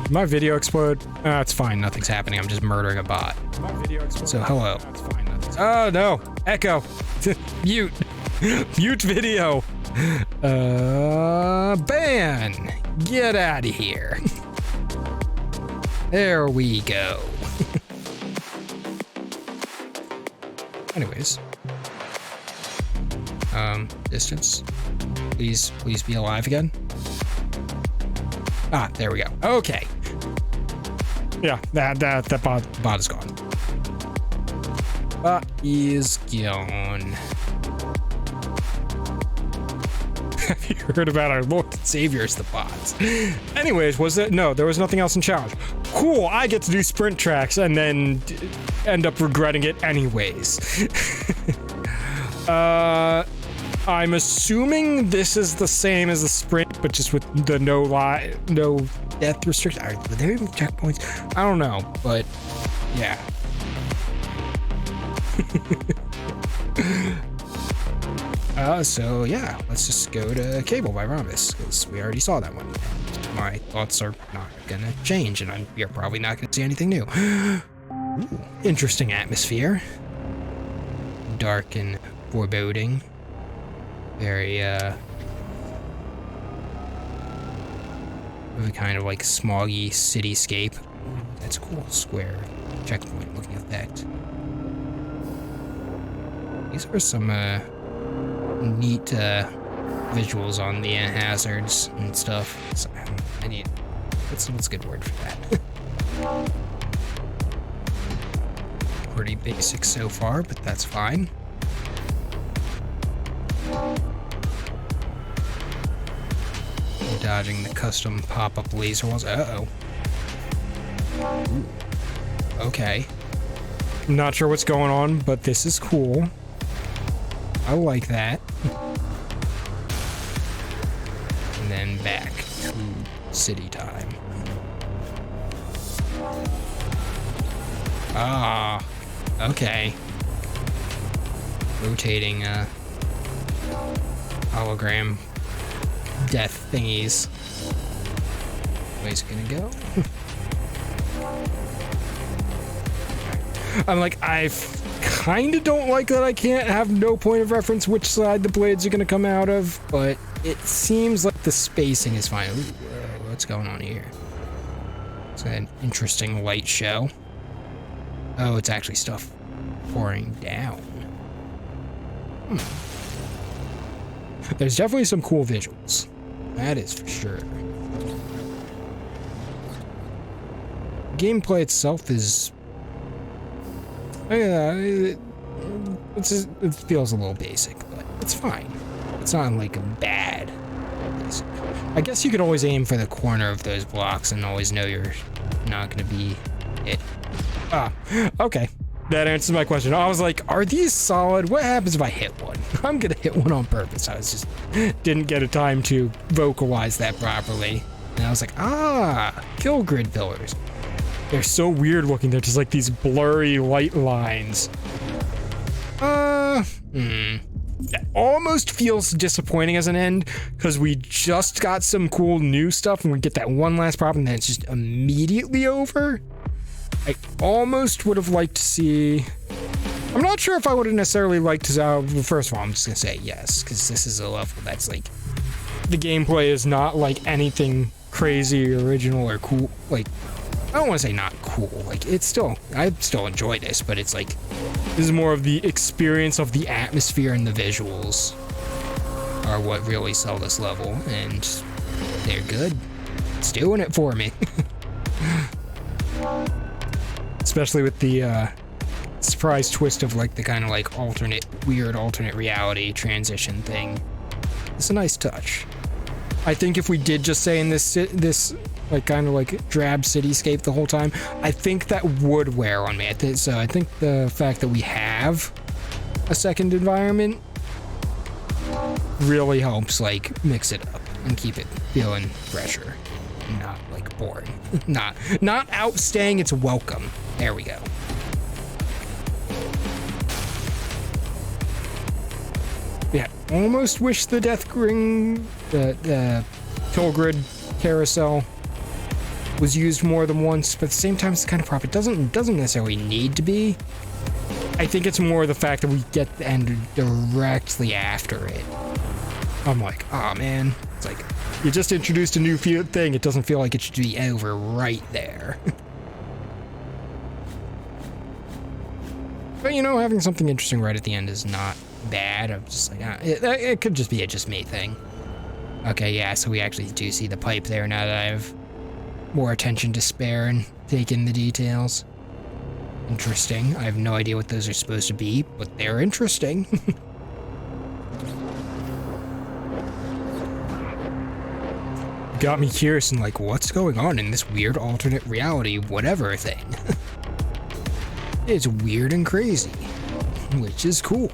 Did my video explode? It's fine. Nothing's happening. I'm just murdering a bot. My video explode. So, hello. It's fine. Oh, no. Echo. Mute. Mute video. Ban. Get out of here. There we go. Anyways. Distance. Please be alive again. Ah, there we go. Okay. Yeah, that bot is gone. Bot is gone. Have you heard about our Lord and Saviors, the bots? Anyways, there was nothing else in challenge. Cool, I get to do sprint tracks and then end up regretting it anyways. I'm assuming this is the same as the sprint, but just with the no death restriction. Were there even checkpoints? I don't know, but yeah. So yeah, let's just go to Cable by Rhombus, because we already saw that one. My thoughts are not gonna change, and you're probably not gonna see anything new. Ooh, interesting atmosphere. Dark and foreboding. Very, really kind of like smoggy cityscape. Ooh, that's cool. Square checkpoint looking effect. These are some, neat, visuals on the hazards and stuff. So, I need... what's a good word for that? Pretty basic so far, but that's fine. Dodging the custom pop-up laser walls. Uh-oh. Ooh. Okay. I'm not sure what's going on, but this is cool. I like that. And then back to city time. Ah, okay. Rotating, hologram death thingies. Where's it gonna go? I'm like, I kind of don't like that I can't have no point of reference which side the blades are gonna come out of, but it seems like the spacing is fine. Ooh, what's going on here? It's an interesting light show. Oh, it's actually stuff pouring down. There's definitely some cool visuals. That is for sure. Gameplay itself is... it feels a little basic, but it's fine. It's not like a bad basic. I guess you could always aim for the corner of those blocks and always know you're not going to be hit. Ah, okay. That answers my question. I was like, are these solid? What happens if I hit one? I'm gonna hit one on purpose. I was just didn't get a time to vocalize that properly. And I was like, kill grid pillars. They're so weird looking. They're just like these blurry light lines. That almost feels disappointing as an end, because we just got some cool new stuff and we get that one last problem and then it's just immediately over. I almost would have liked to see... I'm not sure if I would have necessarily liked to... first of all, I'm just going to say yes, because this is a level that's like... the gameplay is not like anything crazy, original, or cool. Like, I don't want to say not cool. Like, it's still... I still enjoy this, but it's like... this is more of the experience of the atmosphere and the visuals are what really sell this level, and they're good. It's doing it for me. Especially with the surprise twist of like the kind of like weird alternate reality transition thing. It's a nice touch. I think if we did just stay in this like kind of like drab cityscape the whole time, I think that would wear on me. So I think the fact that we have a second environment really helps like mix it up and keep it feeling fresher. Not like boring. not outstaying its welcome. There we go. Yeah, almost wish the death ring, the kill grid carousel was used more than once, but at the same time it's kind of prop. It doesn't necessarily need to be. I think it's more the fact that we get the end directly after it. I'm like, oh man, it's like you just introduced a new thing. It doesn't feel like it should be over right there. But you know, having something interesting right at the end is not bad. I'm just like, it could just be a just me thing. Okay, yeah, so we actually do see the pipe there now that I have more attention to spare and take in the details. Interesting. I have no idea what those are supposed to be, but they're interesting. Got me curious and like, what's going on in this weird alternate reality whatever thing? It's weird and crazy, which is cool.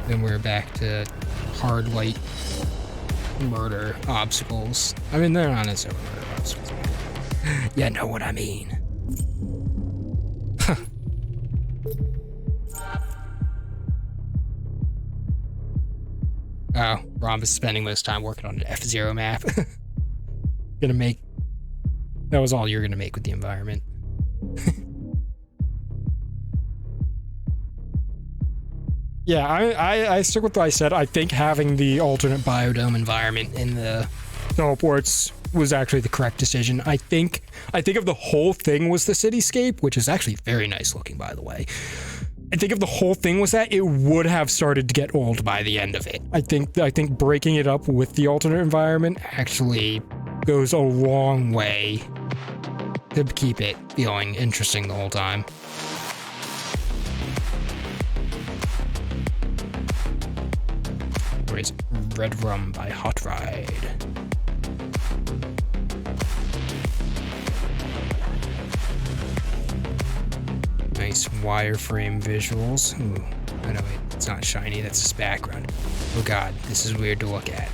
Then we're back to hard light murder obstacles. I mean, they're not necessarily murder obstacles. You know what I mean. Huh. Oh, Rom is spending most time working on an F-Zero map. That was all you're gonna make with the environment. Yeah, I stick with what I said. I think having the alternate biodome environment in the teleports was actually the correct decision. I think if the whole thing was the cityscape, which is actually very nice looking, by the way. I think if the whole thing was that, it would have started to get old by the end of it. I think breaking it up with the alternate environment actually goes a long way to keep it feeling interesting the whole time. Where's Redrum by Hot Ride? Nice wireframe visuals. Ooh, oh no, wait, it's not shiny, that's just background. Oh god, this is weird to look at.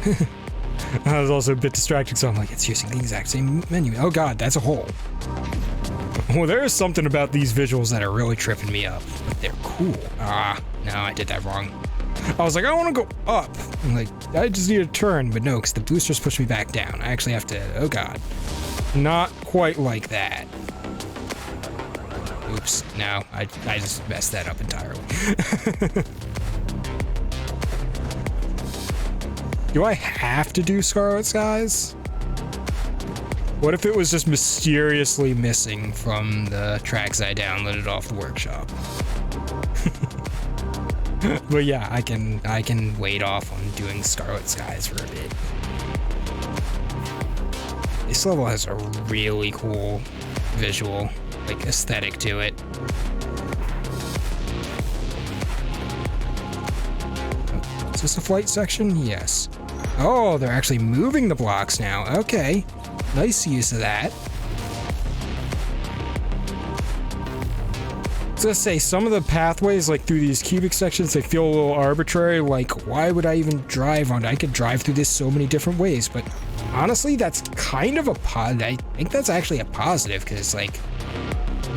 I was also a bit distracted, so I'm like, it's using the exact same menu. Oh god, that's a hole. Well, there is something about these visuals that are really tripping me up, but they're cool. Ah, no, I did that wrong. I was like, I want to go up. I'm like, I just need to turn, but no, because the boosters push me back down. I actually have to, oh god. Not quite like that. Oops, no, I just messed that up entirely. Do I have to do Scarlet Skies? What if it was just mysteriously missing from the tracks I downloaded off the workshop? But yeah, I can wait off on doing Scarlet Skies for a bit. This level has a really cool visual, like, aesthetic to it. Is this a flight section? Yes. Oh, they're actually moving the blocks now. Okay. Nice use of that. I was gonna say, some of the pathways, like through these cubic sections, they feel a little arbitrary. Like, why would I even drive on it? I could drive through this so many different ways, but honestly, that's kind of a I think that's actually a positive, because, like,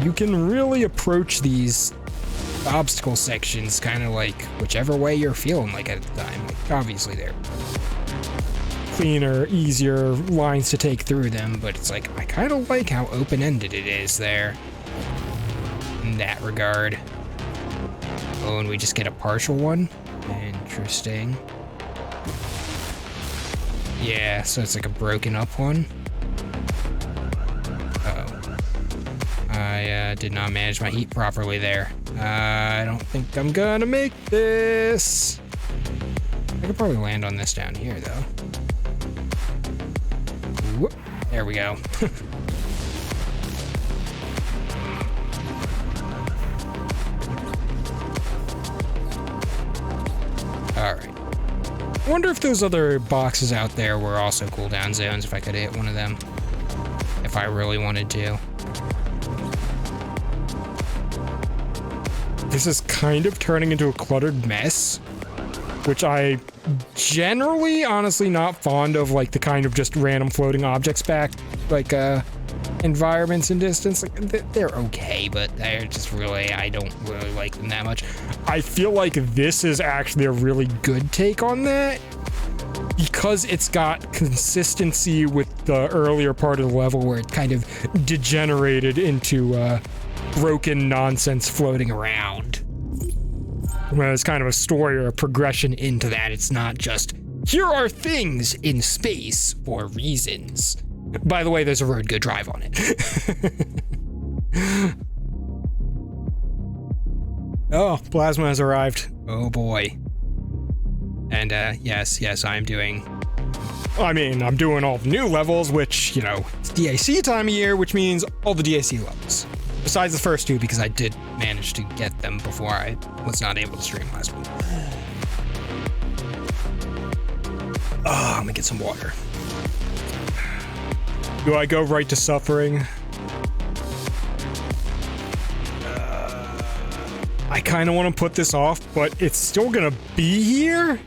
you can really approach these obstacle sections kind of like whichever way you're feeling like at the time. Like, obviously, they're cleaner, easier lines to take through them, but it's like, I kind of like how open-ended it is there in that regard. Oh, and we just get a partial one? Interesting. Yeah, so it's like a broken up one. Uh-oh. I did not manage my heat properly there. I don't think I'm gonna make this. I could probably land on this down here, though. Whoop. There we go. Alright. I wonder if those other boxes out there were also cooldown zones, if I could hit one of them. If I really wanted to. This is kind of turning into a cluttered mess, which I generally, honestly, not fond of, like, the kind of just random floating objects back, like, environments and distance. Like, they're okay, but they're just really, I don't really like them that much. I feel like this is actually a really good take on that, because it's got consistency with the earlier part of the level where it kind of degenerated into broken nonsense floating around. When it's kind of a story or a progression into that. It's not just, here are things in space for reasons. By the way, there's a road good drive on it. Oh, Plasma has arrived. Oh boy. And yes, I'm doing... I'm doing all the new levels, which, you know, it's DAC time of year, which means all the DAC levels. Besides the first two, because I did manage to get them before I was not able to stream last week. Oh, I'm gonna get some water. Do I go right to suffering? I kind of want to put this off, but it's still gonna be here.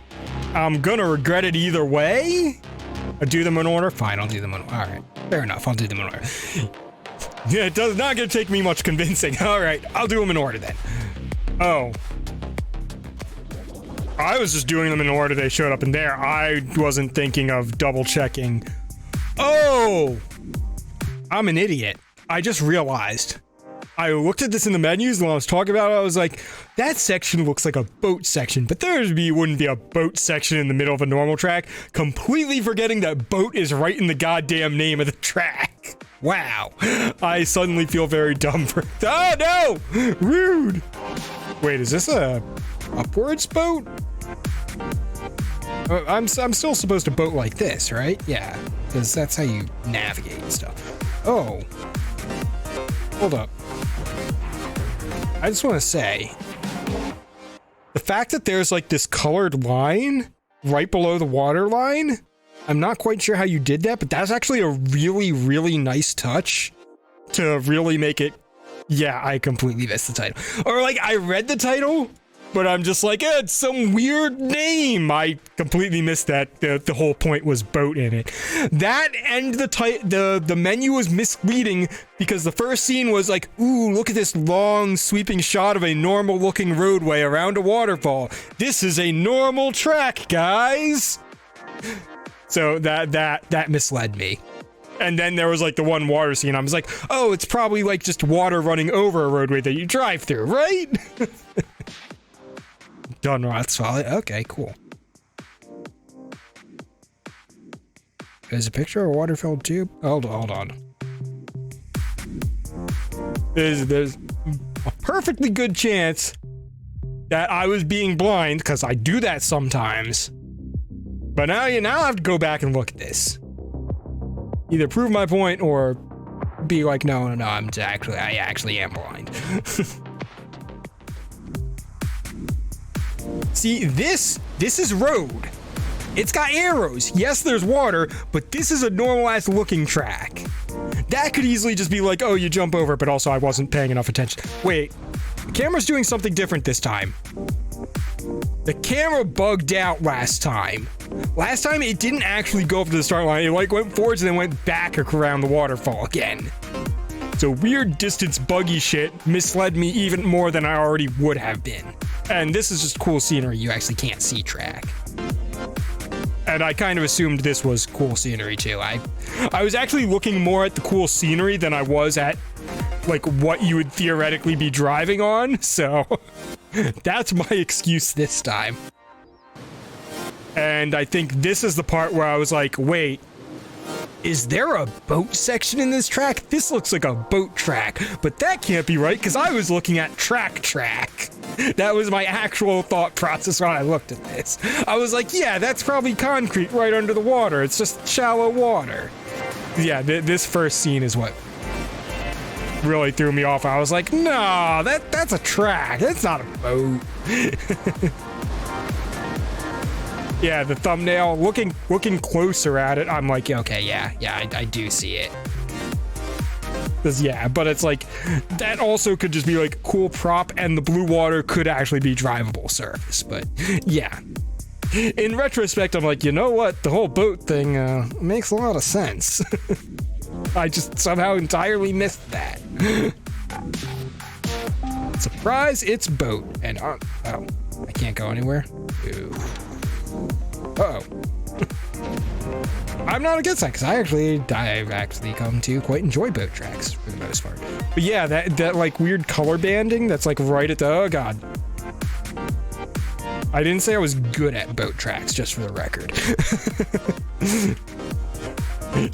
I'm gonna regret it either way. I'll do them in order. Fine, I'll do them in order. All right, fair enough. I'll do them in order. Yeah, it does not gonna take me much convincing. All right, I'll do them in order then. Oh. I was just doing them in order they showed up in there. I wasn't thinking of double checking. Oh! I'm an idiot. I just realized. I looked at this in the menus while I was talking about it. I was like, that section looks like a boat section, but wouldn't be a boat section in the middle of a normal track. Completely forgetting that boat is right in the goddamn name of the track. Wow. I suddenly feel very dumb for. Oh no! Rude! Wait, is this a upwards boat? I'm still supposed to boat like this, right? Yeah, because that's how you navigate and stuff. Oh. Hold up. I just want to say, the fact that there's like this colored line right below the water line, I'm not quite sure how you did that, but that's actually a really, really nice touch to really make it. Yeah, I completely missed the title. Or like, I read the title, but I'm just like, it's some weird name. I completely missed that. The whole point was boat in it. That and the menu was misleading because the first scene was like, ooh, look at this long sweeping shot of a normal looking roadway around a waterfall. This is a normal track, guys. So that misled me. And then there was like the one water scene. I was like, oh, it's probably like just water running over a roadway that you drive through, right? Dunroth's Folley. Okay, cool. There's a picture of a water-filled tube. Hold on. There's a perfectly good chance that I was being blind, because I do that sometimes. But now I have to go back and look at this. Either prove my point or be like, no, I actually am blind. See, this is road. It's got arrows. Yes, there's water, but this is a normal-ass looking track. That could easily just be like, oh, you jump over, but also I wasn't paying enough attention. Wait, the camera's doing something different this time. The camera bugged out last time. Last time, it didn't actually go up to the start line. It like went forwards and then went back around the waterfall again. So weird distance buggy shit misled me even more than I already would have been. And this is just cool scenery. You actually can't see track. And I kind of assumed this was cool scenery too. I was actually looking more at the cool scenery than I was at like what you would theoretically be driving on. So that's my excuse this time. And I think this is the part where I was like, wait, is there a boat section in this track? This looks like a boat track, but that can't be right because I was looking at track. That was my actual thought process when I looked at this. I was like, yeah, that's probably concrete right under the water. It's just shallow water. Yeah, this first scene is what really threw me off. I was like, no, that's a track. That's not a boat. Yeah, the thumbnail, looking closer at it, I'm like, okay, yeah, I do see it. Yeah, but it's like, that also could just be like cool prop, and the blue water could actually be drivable surface, but yeah. In retrospect, I'm like, you know what? The whole boat thing makes a lot of sense. I just somehow entirely missed that. Surprise, it's boat. And, oh, I can't go anywhere? Ooh. Uh-oh. I'm not against that, because I've actually come to quite enjoy boat tracks for the most part. But yeah, that like weird color banding that's like right at the, oh god. I didn't say I was good at boat tracks, just for the record.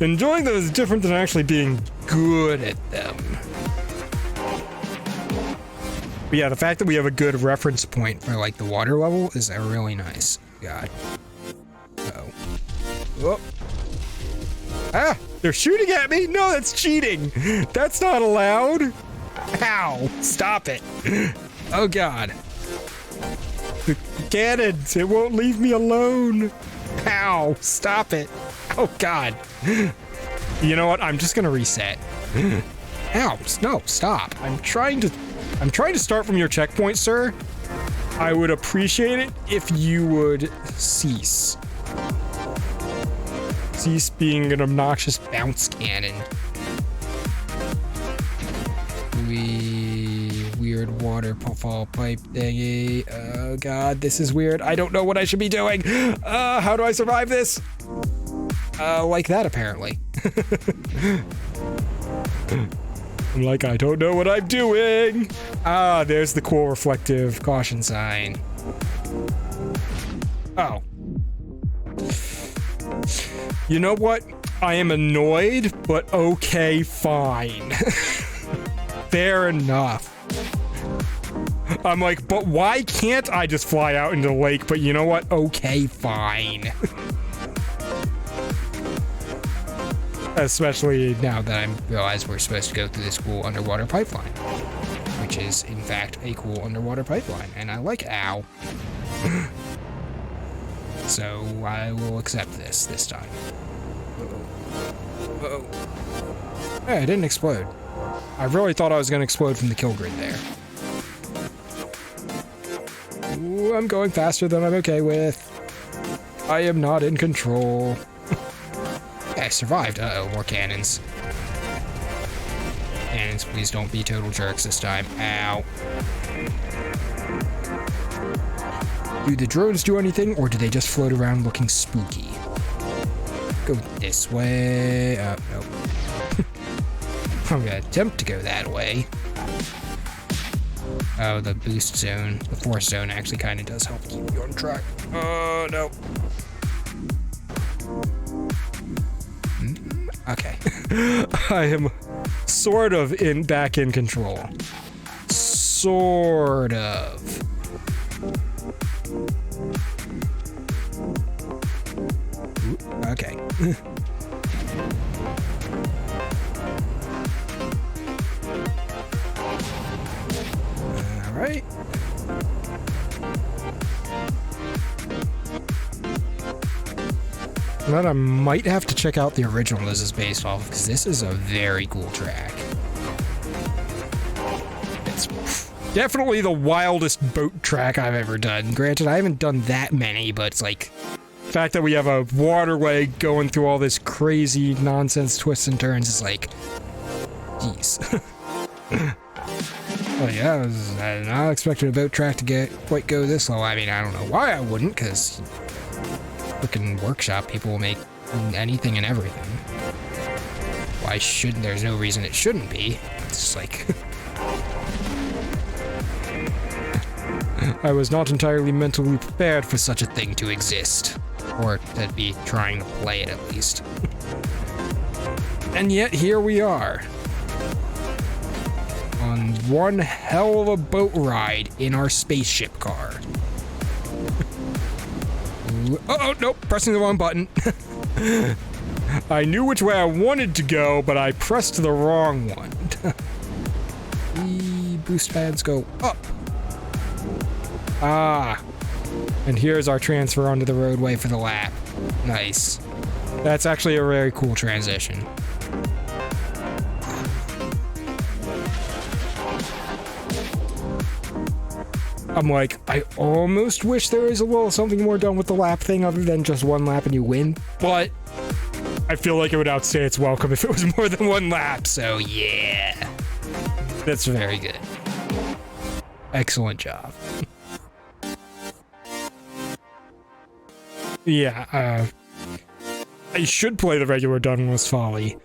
Enjoying them is different than actually being good at them. But yeah, the fact that we have a good reference point for like the water level is really nice. God. Uh-oh. Whoop. Ah! They're shooting at me? No, that's cheating! That's not allowed! Ow! Stop it! Oh god. The cannons! It won't leave me alone! Ow! Stop it! Oh god. You know what? I'm just gonna reset. Ow! No, stop. I'm trying to I'm trying to start from your checkpoint, sir. I would appreciate it if you would cease. Cease being an obnoxious bounce cannon. Weird water fall pipe thingy. Oh god, this is weird. I don't know what I should be doing. How do I survive this? Like that, apparently. I'm like, I don't know what I'm doing. Ah, there's the cool reflective caution sign. Oh. You know what? I am annoyed, but okay, fine. Fair enough. I'm like, but why can't I just fly out into the lake? But you know what? Okay, fine. Especially now that I realize we're supposed to go through this cool underwater pipeline, which is, in fact, a cool underwater pipeline, and I like ow. So I will accept this time. Uh-oh. Hey, it didn't explode. I really thought I was going to explode from the kill grid there. Ooh, I'm going faster than I'm okay with. I am not in control. I survived. Uh-oh, more cannons. Cannons, please don't be total jerks this time. Ow. Do the drones do anything, or do they just float around looking spooky? Go this way. Oh, no. I'm gonna attempt to go that way. Oh, the boost zone, the force zone actually kind of does help keep you on track. Oh, no. Okay. I am sort of back in control. Sort of. Ooh, okay. All right. But I might have to check out the original this is based off, because this is a very cool track. It's definitely the wildest boat track I've ever done. Granted, I haven't done that many, but it's like the fact that we have a waterway going through all this crazy nonsense twists and turns is like, jeez. Well, yeah, I was not expecting a boat track to quite go this low. I mean, I don't know why I wouldn't, because freaking workshop people will make anything and everything. Why shouldn't? There's no reason it shouldn't be. It's just like I was not entirely mentally prepared for such a thing to exist, or to be trying to play it at least. And yet here we are on one hell of a boat ride in our spaceship car. Oh, nope, pressing the wrong button. I knew which way I wanted to go, but I pressed the wrong one. The boost pads go up. Ah. And here's our transfer onto the roadway for the lap. Nice. That's actually a very cool transition. I'm like, I almost wish there was a little something more done with the lap thing other than just one lap and you win, but I feel like it would outstay its welcome if it was more than one lap, so yeah. That's very good. Excellent job. Yeah, I should play the regular Dunroth Folley.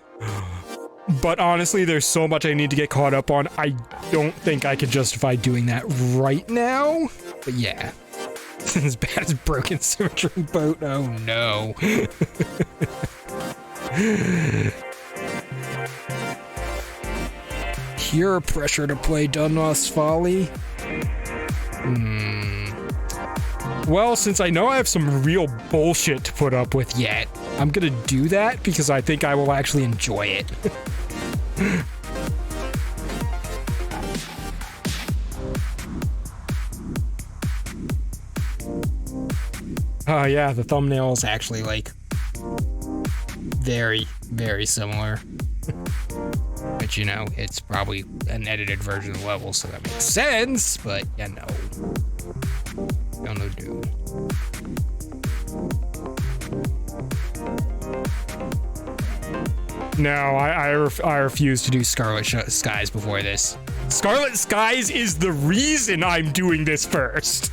But honestly, there's so much I need to get caught up on, I don't think I could justify doing that right now. But yeah. As bad as broken symmetry boat, oh no. Pure pressure to play Dunroth's Folley. Well, since I know I have some real bullshit to put up with yet, I'm gonna do that because I think I will actually enjoy it. Oh yeah, the thumbnail is actually like very, very similar. But you know, it's probably an edited version of the level, so that makes sense, but yeah, no. Gonna do. No, I refuse to do Scarlet Skies before this. Scarlet Skies is the reason I'm doing this first.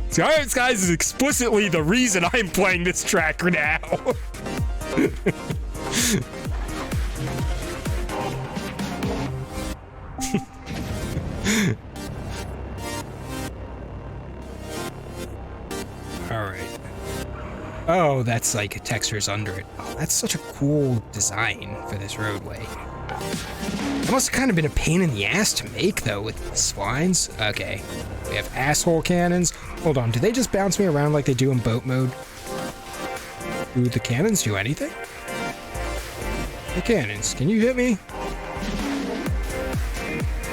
Scarlet Skies is explicitly the reason I'm playing this track now. Alright. Oh, that's like textures under it. Oh, that's such a cool design for this roadway. It must have kind of been a pain in the ass to make, though, with the spines. Okay, we have asshole cannons. Hold on, do they just bounce me around like they do in boat mode? Do the cannons do anything? The cannons, can you hit me?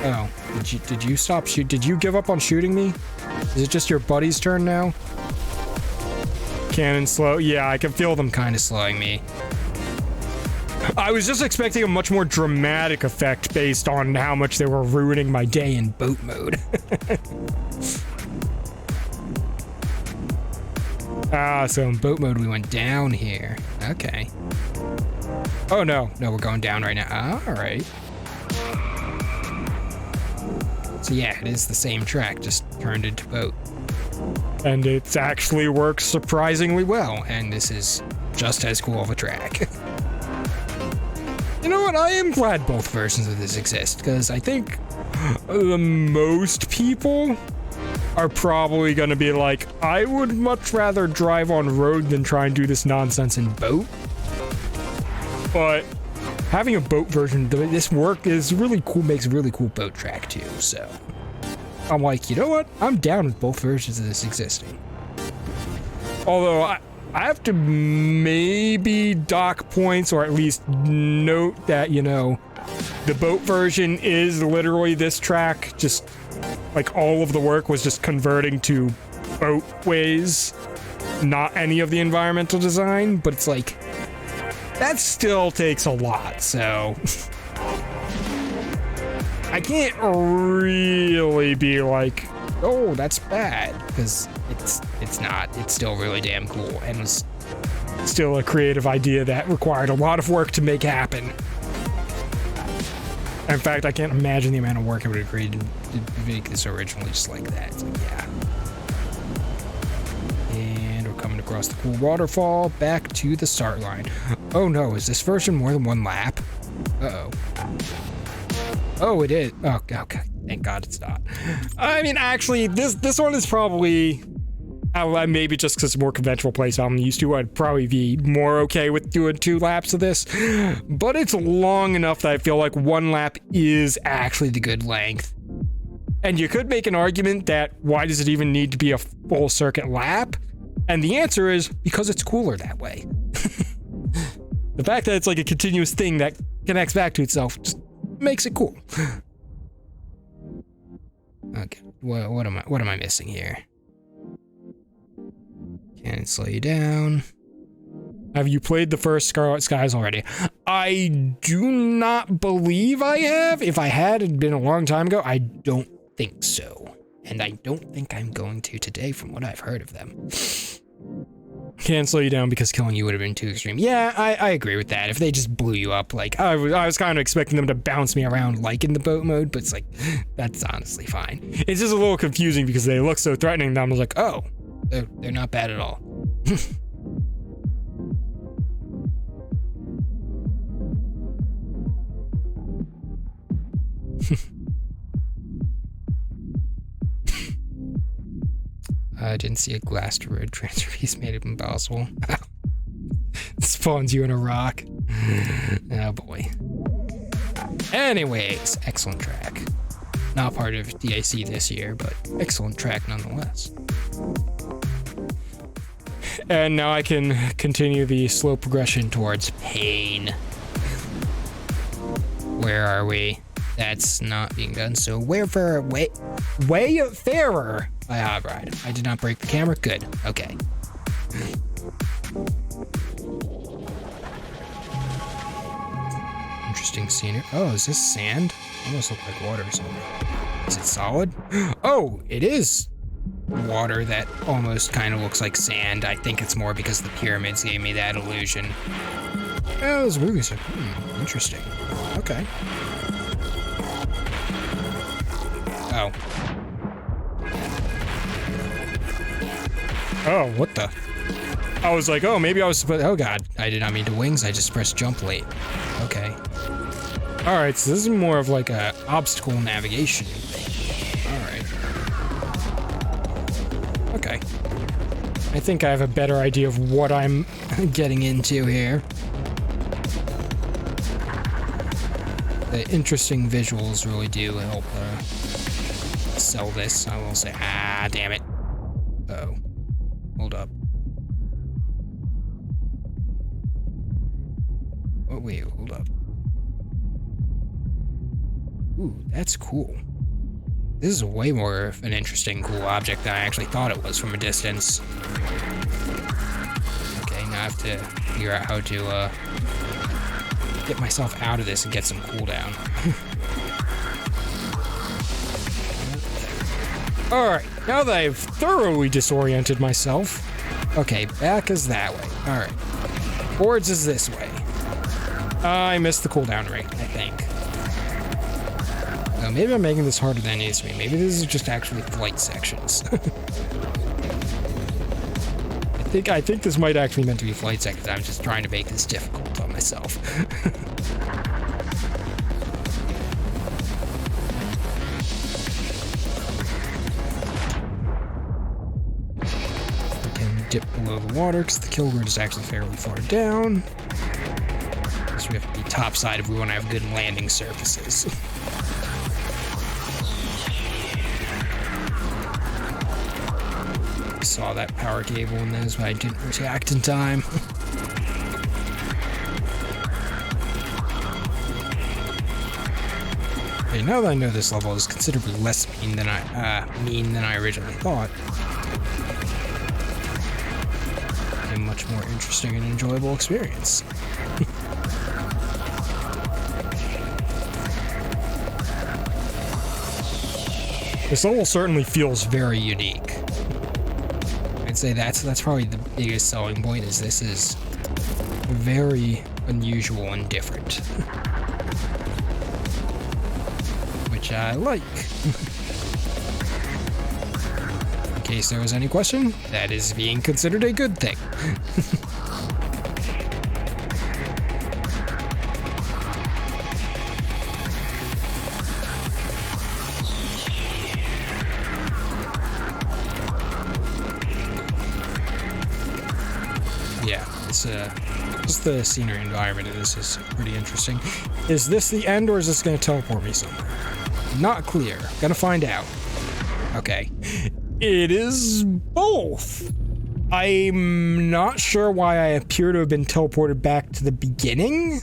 Oh, did you stop shoot? Did you give up on shooting me? Is it just your buddy's turn now? Cannon slow. Yeah, I can feel them kind of slowing me. I was just expecting a much more dramatic effect based on how much they were ruining my day in boat mode. So in boat mode we went down here. Okay. Oh no, we're going down right now. All right. So yeah, it is the same track, just turned into boat. And it actually works surprisingly well. And this is just as cool of a track. You know what? I am glad both versions of this exist, because I think the most people are probably going to be like, I would much rather drive on road than try and do this nonsense in boat. But having a boat version, this work is really cool, makes a really cool boat track too, so I'm like, you know what? I'm down with both versions of this existing. Although I have to maybe dock points, or at least note that, you know, the boat version is literally this track, just like all of the work was just converting to boatways, not any of the environmental design, but it's like, that still takes a lot, so I can't really be like, oh, that's bad, because it's not. It's still really damn cool, and was still a creative idea that required a lot of work to make happen. In fact, I can't imagine the amount of work it would have created to make this originally just like that. It's like, yeah. And we're coming across the cool waterfall, back to the start line. Oh no, is this version more than one lap? Uh-oh. Oh, it is. Oh, okay. Thank God it's not. I mean, actually, this one is probably, maybe just because it's a more conventional playstyle I'm used to, I'd probably be more okay with doing 2 laps of this. But it's long enough that I feel like 1 lap is actually the good length. And you could make an argument that why does it even need to be a full circuit lap? And the answer is because it's cooler that way. The fact that it's like a continuous thing that connects back to itself just makes it cool. Okay, what am I missing here? Can't slow you down. Have you played the first Scarlet Skies already? I do not believe I have. If I had, it'd been a long time ago. I don't think so. And I don't think I'm going to today from what I've heard of them. Can't slow you down because killing you would have been too extreme. Yeah, I agree with that. If they just blew you up, like, I was kind of expecting them to bounce me around like in the boat mode, but it's like, that's honestly fine. It's just a little confusing because they look so threatening that I was like, oh, they're not bad at all. I didn't see a glass to road transfer piece made it impossible. Spawns you in a rock. Oh boy. Anyways, excellent track. Not part of DAC this year, but excellent track nonetheless. And now I can continue the slow progression towards pain. Where are we? That's not being done. So Wayfarer, Wayfarer. I did not break the camera. Good. Okay. interesting scenery. Oh, is this sand? Almost look like water or something. Is it solid? Oh, it is water that almost kind of looks like sand. I think it's more because the pyramids gave me that illusion. Oh, those movies are interesting. Okay. Oh. Oh, what the? I was like, oh, maybe I was supposed. Oh God, I did not mean to wings. I just pressed jump late. Okay. All right, so this is more of like a obstacle navigation thing. All right. Okay. I think I have a better idea of what I'm getting into here. The interesting visuals really do help sell this. I will say, ah, damn it. Uh-oh. Hold up. Oh, wait, hold up. Ooh, that's cool. This is way more of an interesting, cool object than I actually thought it was from a distance. Okay, now I have to figure out how to get myself out of this and get some cooldown. Alright, now that I've thoroughly disoriented myself. Okay, back is that way. Alright. Forwards is this way. I missed the cooldown rate, I think. No, maybe I'm making this harder than it needs to be. Maybe this is just actually flight sections. I think this might actually meant to be flight sections. I'm just trying to make this difficult on myself. We can dip below the water because the kill grid is actually fairly far down. So we have to be topside if we want to have good landing surfaces. Saw that power cable in this, but I didn't react in time. Okay, now that I know this level is considerably less mean than I originally thought, a much more interesting and enjoyable experience. This level certainly feels very unique. I'd say that's probably the biggest selling point, is this is very unusual and different. Which I like. In case there was any question, that is being considered a good thing. Just the scenery environment of this is pretty interesting. Is this the end, or is this going to teleport me somewhere? Not clear. Gonna find out. Okay. It is both. I'm not sure why I appear to have been teleported back to the beginning.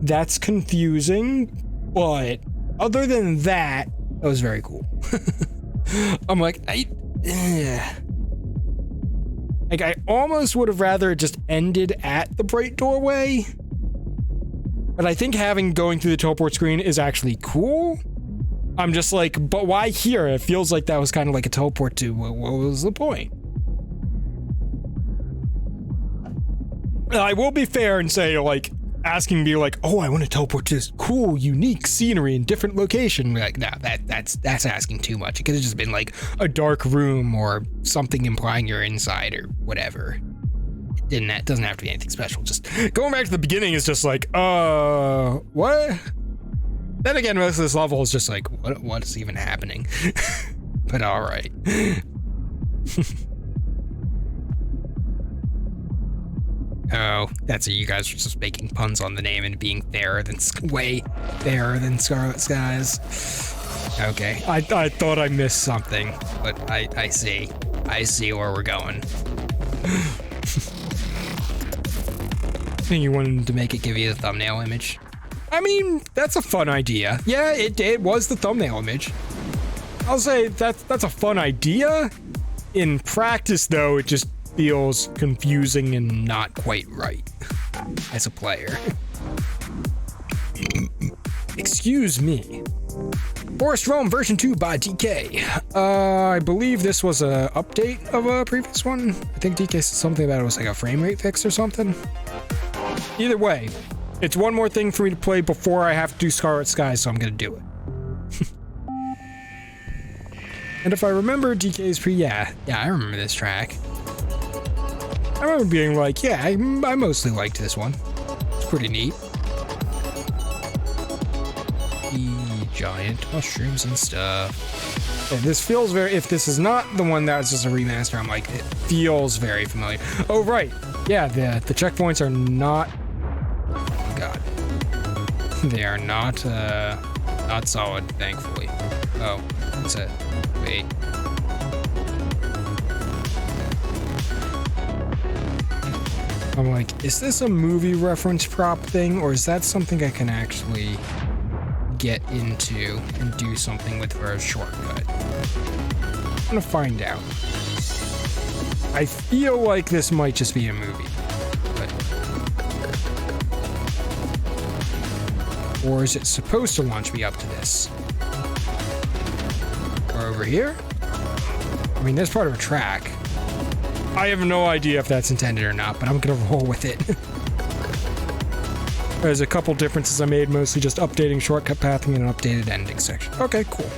That's confusing, but other than that, that was very cool. I'm like, I almost would have rather just ended at the bright doorway, but I think going through the teleport screen is actually cool. I'm just like, but why here? It feels like that was kind of like a teleport to, what was the point? I will be fair and say, like, asking me like, oh, I want to teleport to this cool, unique scenery in different location. Like, no, that's asking too much. It could have just been like a dark room or something implying you're inside or whatever. It doesn't have to be anything special. Just going back to the beginning is just like, what? Then again, most of this level is just like, what is even happening? But all right. Oh, that's it. You guys are just making puns on the name and being way fairer than Scarlet Skies. Okay, I thought I missed something, but I see where we're going. I think you wanted to make it give you the thumbnail image. I mean, that's a fun idea. Yeah, it was the thumbnail image. I'll say that's a fun idea. In practice, though, it just feels confusing and not quite right as a player. Excuse me. Forest Realm version 2 by DK. I believe this was a update of a previous one. I think DK said something about it was like a frame rate fix or something. Either way, it's one more thing for me to play before I have to do Scarlet Skies, so I'm gonna do it. And if I remember DK's yeah, I remember this track. I remember being like, yeah, I mostly liked this one. It's pretty neat. The giant mushrooms and stuff. Yeah, this feels very, if this is not the one that's just a remaster, I'm like, it feels very familiar. Oh, right. Yeah, the checkpoints are not, oh God. They are not solid, thankfully. Oh, that's it. Wait. I'm like, is this a movie reference prop thing, or is that something I can actually get into and do something with for a shortcut? I'm gonna find out. I feel like this might just be a movie, but... Or is it supposed to launch me up to this? Or over here? I mean, that's part of a track. I have no idea if that's intended or not, but I'm gonna roll with it. There's a couple differences I made, mostly just updating shortcut pathing and an updated ending section. Okay, cool.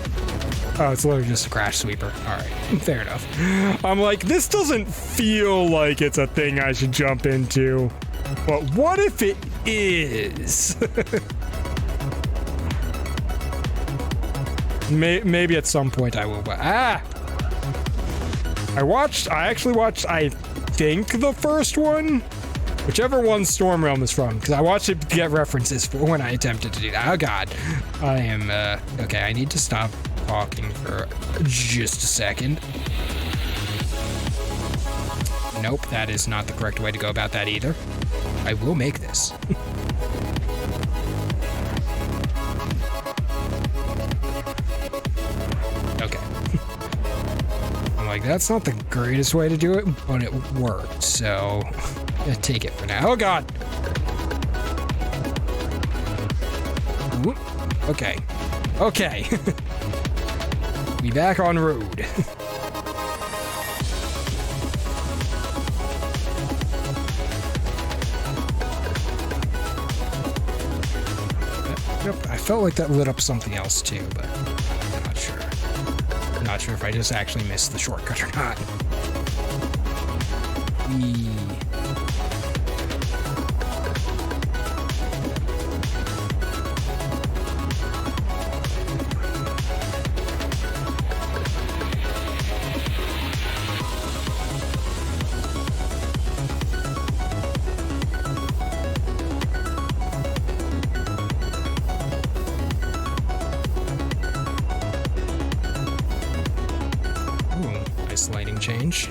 Oh, it's literally just a crash sweeper. Alright, fair enough. I'm like, this doesn't feel like it's a thing I should jump into. But what if it is? Maybe at some point I will, but I actually watched, I think, the first one, whichever one Storm Realm is from, because I watched it to get references for when I attempted to do that. Oh God, I am, okay, I need to stop talking for just a second. Nope, that is not the correct way to go about that either. I will make this. Like, that's not the greatest way to do it, but it worked, so take it for now. Oh God. Ooh. Okay. Okay. We back on road. Yep, I felt like that lit up something else too, but I'm not sure. Not sure if I just actually missed the shortcut or not. Lighting change.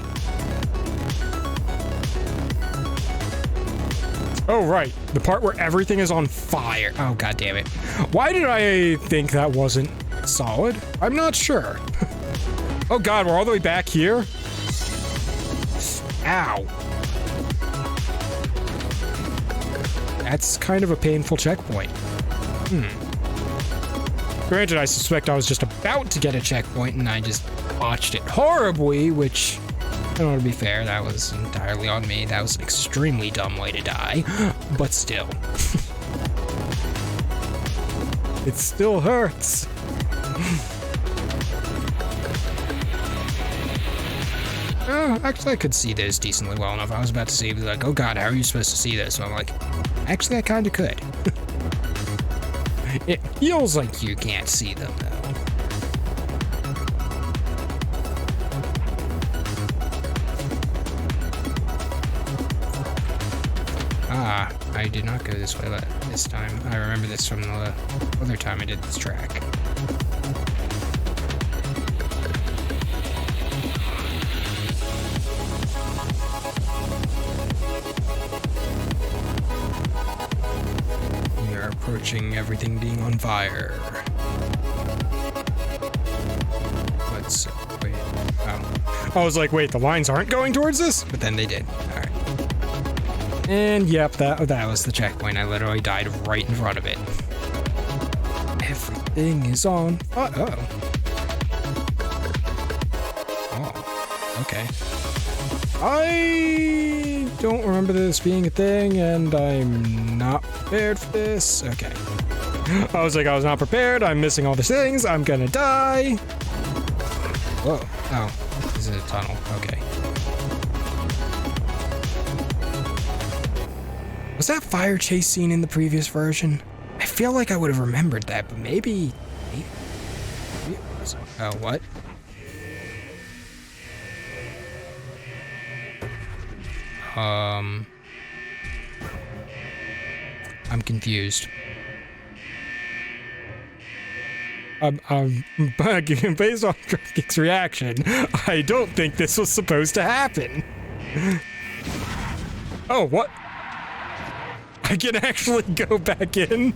Oh, right. The part where everything is on fire. Oh, God damn it. Why did I think that wasn't solid? I'm not sure. Oh, God, we're all the way back here? Ow. That's kind of a painful checkpoint. Granted, I suspect I was just about to get a checkpoint and I just botched it horribly, which, I don't want to be fair, that was entirely on me. That was an extremely dumb way to die, but still. It still hurts. Actually, I could see this decently well enough. I was about to say, like, oh God, how are you supposed to see this? So I'm like, actually, I kind of could. It feels like you can't see them, though. I did not go this way this time. I remember this from the other time I did this track. We are approaching everything being on fire. Let's wait. I was like, wait, the lines aren't going towards this? But then they did. All right. And yep, that was the checkpoint. I literally died right in front of it. Everything is on. Oh, okay. I don't remember this being a thing, and I'm not prepared for this. Okay. I was not prepared. I'm missing all the things. I'm gonna die. Whoa. Oh, this is a tunnel. Okay. Was that fire chase scene in the previous version? I feel like I would have remembered that, but maybe it wasn't. Oh, what? I'm confused. Based on Dropkick's reaction, I don't think this was supposed to happen. Oh, what? I can actually go back in?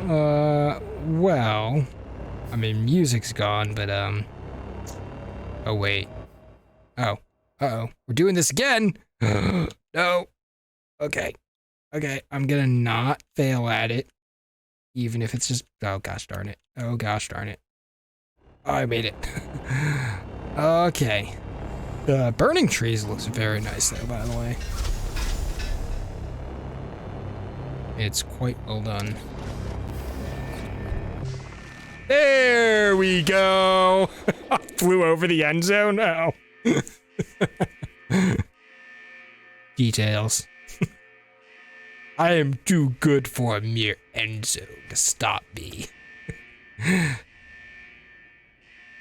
Well, I mean, music's gone, but, oh, wait. Oh, uh-oh. We're doing this again! No. Okay. Okay, I'm gonna not fail at it. Even if it's just, oh gosh darn it. Oh gosh darn it. Oh, I made it. Okay. The burning trees looks very nice though, by the way. It's quite well done. There we go! I flew over the end zone. Oh. Details. I am too good for a mere end zone to stop me. But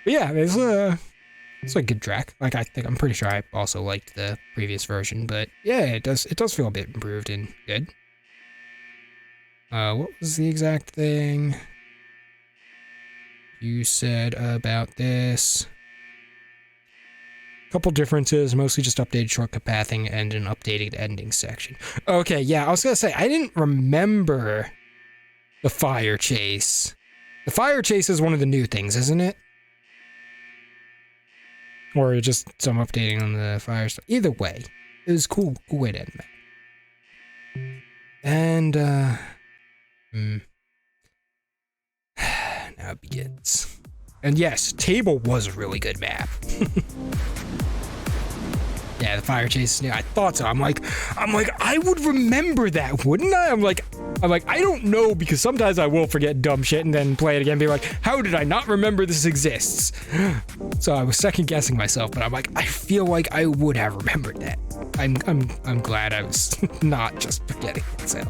yeah, it's a good track. Like, I'm pretty sure I also liked the previous version, but yeah, it does feel a bit improved and good. What was the exact thing you said about this? Couple differences, mostly just updated shortcut pathing and an updated ending section. Okay, yeah, I was gonna say, I didn't remember the fire chase. The fire chase is one of the new things, isn't it? Or just some updating on the fire stuff. Either way, it was cool way to end that. And, now it begins. And yes, Table was a really good map. Yeah, the fire chase. Yeah, I thought so. I'm like, I would remember that, wouldn't I? I'm like, I don't know, because sometimes I will forget dumb shit and then play it again and be like, how did I not remember this exists? So I was second guessing myself, but I'm like, I feel like I would have remembered that. I'm glad I was not just forgetting it. So